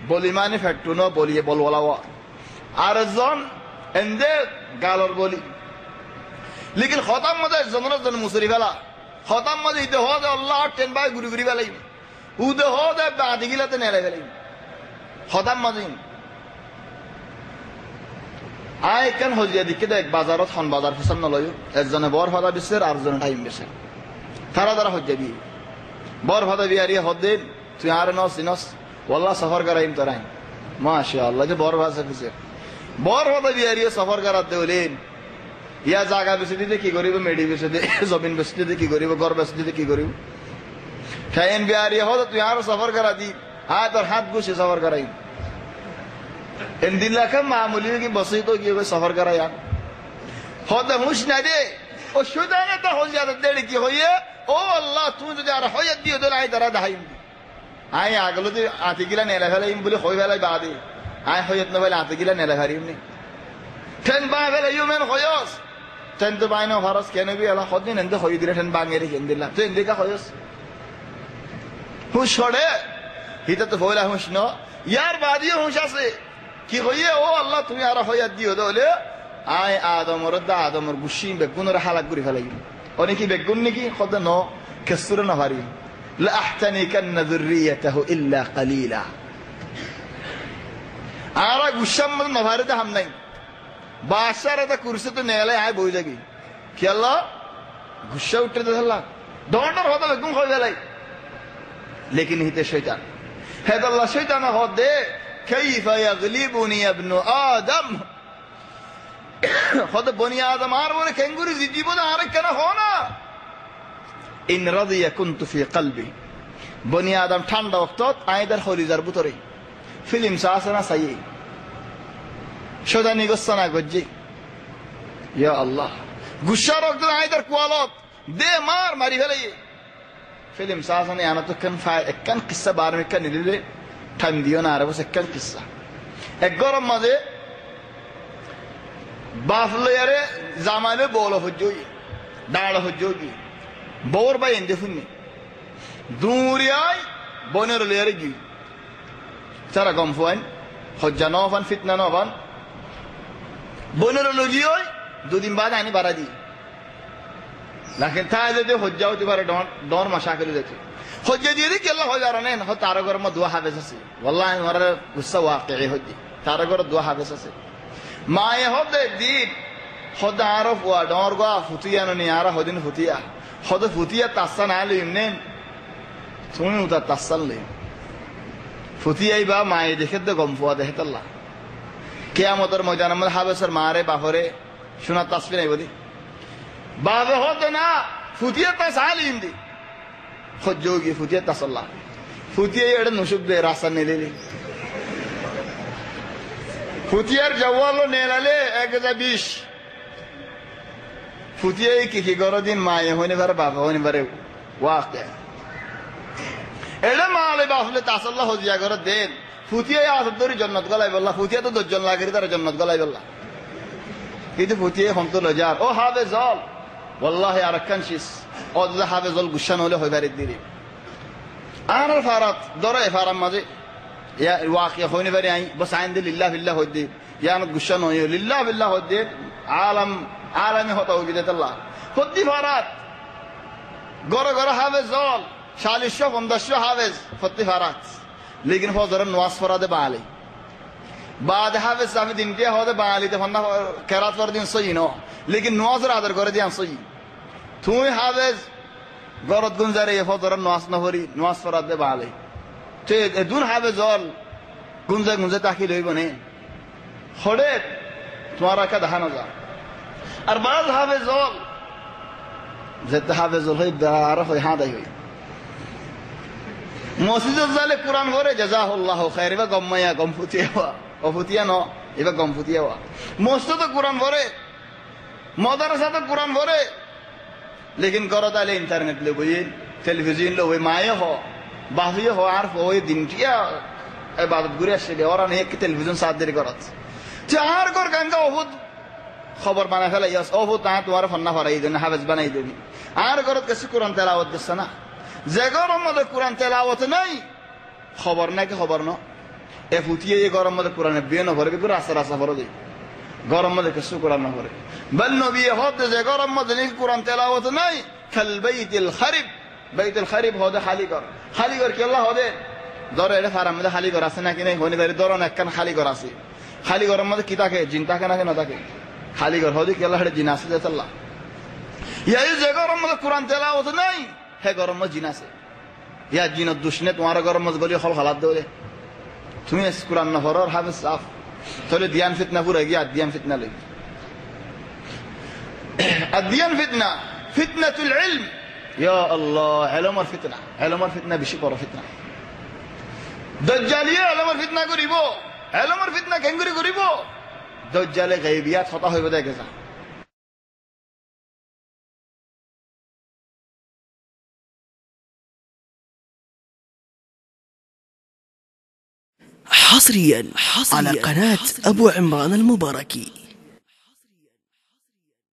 বলি মানে ফ্যাক্টু ন বলিয়ে বলওয়ালা আর একজন এন্দে গালর বলি লেকিন খতাম মধ্যে একজন মুসরি ফেলা খতাম মধ্যে ইতে হো দে আল্লাহ টেন বাই ঘুরি ঘুরি ফেলাই উদে হো দে বাদি গিলাতে নেড়ে ফেলাই খতাম মধ্যে আয় কেন হজিয়া দিকে দেখ বাজারত খন বাজার ফসল নলয় একজনে বর ভাদা দিচ্ছে আর একজনে টাইম বেছে তারা তারা হজ্জা বিয়ে বর ভাদা বিয়ারি হদ্দিন তুই আর নস ইনস ওয়াল্লাহ সফর করাইম তোরাই মাশাআল্লাহ যে বর ভাষা খুঁজে বর ভাদা বিয়ারি সফর করার দেউলেন ইয়া জায়গা বেছে দিতে কি করিব মেডি বেছে দে জমিন বেছে দিতে কি করিব ঘর বেছে দিতে কি করিব ঠাইন বিয়ারি হদ তুই আর সফর করা দি হ্যাঁ তোর হাত গুছে সফর করাইম इन दिन लखम मामूली की बसी तो की सफर करा यार होता हुश ना दे ओ शुदा ने तो हो जाता देड़ की होइए ओ अल्लाह तू जो जा रहा होय दियो तो लाई तरह दहाई आए आगलो तो आते गिला नेला फेला इम बोले होय फेला बादे आए होयत न बोले आते गिला नेला हरिम ने ठन बा फेला ह्यूमन होयस ठन तो बाइनो फरस केने भी अल्लाह खुद ने होय दिले ठन बांगे रे हिंदिला तो इंदे का होयस हुश छोड़े हित तो बोला हुश न यार बादियो हुश से কি হইয়ে ও আল্লাহ তুমি আর হইয়া দিও দলে আয় আদমর আদমর গুশি বেগুনের হালাক করে ফেলাই অনেকে বেগুন নাকি কত ন কেসুর না ভারি লা আহতানিকান্না যুররিয়াতাহু ইল্লা কালিলা আর গুশাম না ভারিতে হাম নাই বাসারে তা কুরসি তো নেলে আয় বই যাবি কি আল্লাহ গুশা উঠতে দিলা দন্ডর হতো বেগুন হই গেলাই লেকিন হিতে শয়তান হে আল্লাহ শয়তান হদ দে كيف يغلبني ابن آدم خد بني آدم آرونه كنغوري زيجيبون آرك كنا هونا إن رضي كنت في قلبي بني آدم ঠান্ডা وقتات আইদার খলিজার ভিতরে ফিল্ম সাসনা সাই শয়তানি গসনা গজ্জি ইয়া আল্লাহ গুশার ওয়াক্ত আইদার কোয়ালত দে মারি ফেলাই ফিল্ম সাসনা আনা তো কান কিসসা বার মে কান নিলে টাইম দিও না আর বসে কেন কিসা এক গরম মাঝে বাফলয়ারে জামালে বল হজ্জই দাঁড় হজ্জই বউর বাই এন্দে ফুনি দূরিয়ায় boner lere gi tara gom fuan hojja nofan fitna nofan boner logi hoy দুদিন বাদে আনি বাড়া দি লাকিন তাই যদি হজ্জা হতে পারে ডর মাশাকিল দেখে হজ্জা দিয়ে দি কেল্লা হয় আর নেন হয় তার ঘর মধ্যে দোয়া হাফেজ আছে ওয়াল্লাহি ওর গুসা ওয়াকিই হদি তার ঘর দোয়া হাফেজ আছে মায়ে হদে দিন হদা আরফ ওয়া ডর গা ফুতিয়া নি আর হদিন ফুতিয়া হদ ফুতিয়া তাসান আলিম নেন তুমি উতা তাসাল লে ফুতিয়াই বা মায়ে দেখে দে গম ফুয়া দেখে আল্লাহ কিয়ামতের ময়দানে মধ্যে হাবেসের মারে বাহরে শোনা তাসবি নাই বলি বাবা হতো না ফুটিয়ে তাস আলিম দি খজ্জোগি ফুটিয়ে তাসাল্লাহ ফুটিয়ে এটা নুসুব দে রাস্তা নেলেলি ফুটিয়ার জওয়ালো নেলালে 1020 ফুটিয়ে কি গরদিন মায়ে হইনে পারে বাবা হইনে পারে ওয়াকে এটা মালে বাহলে তাসাল্লাহ হজিয়া করে দেন ফুটিয়ে আসদরি জান্নাত গলাই বল্লা ফুটিয়ে তো 10 জন লাগেরি তার জান্নাত গলাই বল্লা কিন্তু ফুটিয়ে হন্তল যার ও হাফেজল ওয়াল্লাহি আরাকান শিস ও যে হাফেজল গুশান হলে হয় বাড়ি দিরি আর ফারাত দরে ফারাম মাঝে ইয়া ওয়াকিয়া হইনে বাড়ি আই বস আইন দিল লিল্লাহ বিল্লাহ হইদি ইয়ান গুশান হই লিল্লাহ বিল্লাহ হইদি আলামে হতা হই বিদাল্লাহ হদ্দি ফারাত গরে গরে হাফেজল 40-50 হাফেজ হদ্দি ফারাত লেকিন ফজর নামাজ পড়াতে বালি بعد حافظ صاحب دین کے ہوتے بالی تے فنا قرات ور دین صحیح نو لیکن نماز آدر کر دیان صحیح تو حافظ گرد گنزارے فضر نماز نہ ہری نماز فراد بالی تے دون حافظ اول گنزے تاخیر ہوئی بنے خڑے تمہارا کا دہان جا اور بعض حافظ اول زت حافظ ہوئی دار ہوئی ہاں دای ہوئی মসজিদ জালে কুরআন পড়ে জাযাহুল্লাহু খাইর বা গম্মায়া গমফুতিয়া অফুতিয়া ন এবা গমফুতিয়া মসজিদ কুরআন পড়ে মাদ্রাসা তো কুরআন পড়ে লেকিন করতালে ইন্টারনেট লে বই টেলিভিশন লে ওই মায়ে হ বাহিয়ে হ আর ওই দিনটিয়া ইবাদত করে আসে ওরা নে কি টেলিভিশন সাথ দেরি করত চার কর গঙ্গা ওহুদ খবর বানা ফেলাই ওহুদ তা তোমার ফন্না ফরাই দেন হাফেজ বানাই দেন আর করত কিছু কুরআন তেলাওয়াত দিছ না যে গরম মধ্যে কোরআন তেলাওয়াত নাই খবর নাকি খবর ন এ ফুটিয়ে এই গরম মধ্যে কোরআনে বিয়ে ন ভরে কিন্তু রাস্তা রাস্তা ভরে দেয় গরম মধ্যে কিছু কোরআন না ভরে বল নবী হতে যে গরম মধ্যে নাকি কোরআন তেলাওয়াত নাই খাল বাইতুল খারিব হতে খালি কর কি আল্লাহ হতে ধরে এটা ফারাম মধ্যে খালি কর আছে নাকি নাই হনি ধরে ধরন একখান খালি কর আছে খালি গরম মধ্যে কি থাকে জিন থাকে নাকি না থাকে খালি কর হতে কি আল্লাহ এটা জিন আছে যে আল্লাহ এই যে গরম মধ্যে কোরআন তেলাওয়াত নাই হে গরম মধ্যে জিন আছে ইয়া জিন দুশনে তোমার গরম মধ্যে গলি হল হালাত দেলে তুমি কুরআন না পড়ার হাফেজ সাফ তাহলে দিয়ান ফিতনা পুরো গিয়া দিয়ান ফিতনা লই আদিয়ান ফিতনা ফিতনাতুল ইলম ইয়া আল্লাহ ইলমের ফিতনা বেশি বড় ফিতনা দাজ্জালিয়া ইলমের ফিতনা করিব ইলমের ফিতনা কেন করিব দাজ্জালে গায়বিয়াত হতা হইবে দেখেছা حصريا على قناة أبو عمران المباركي.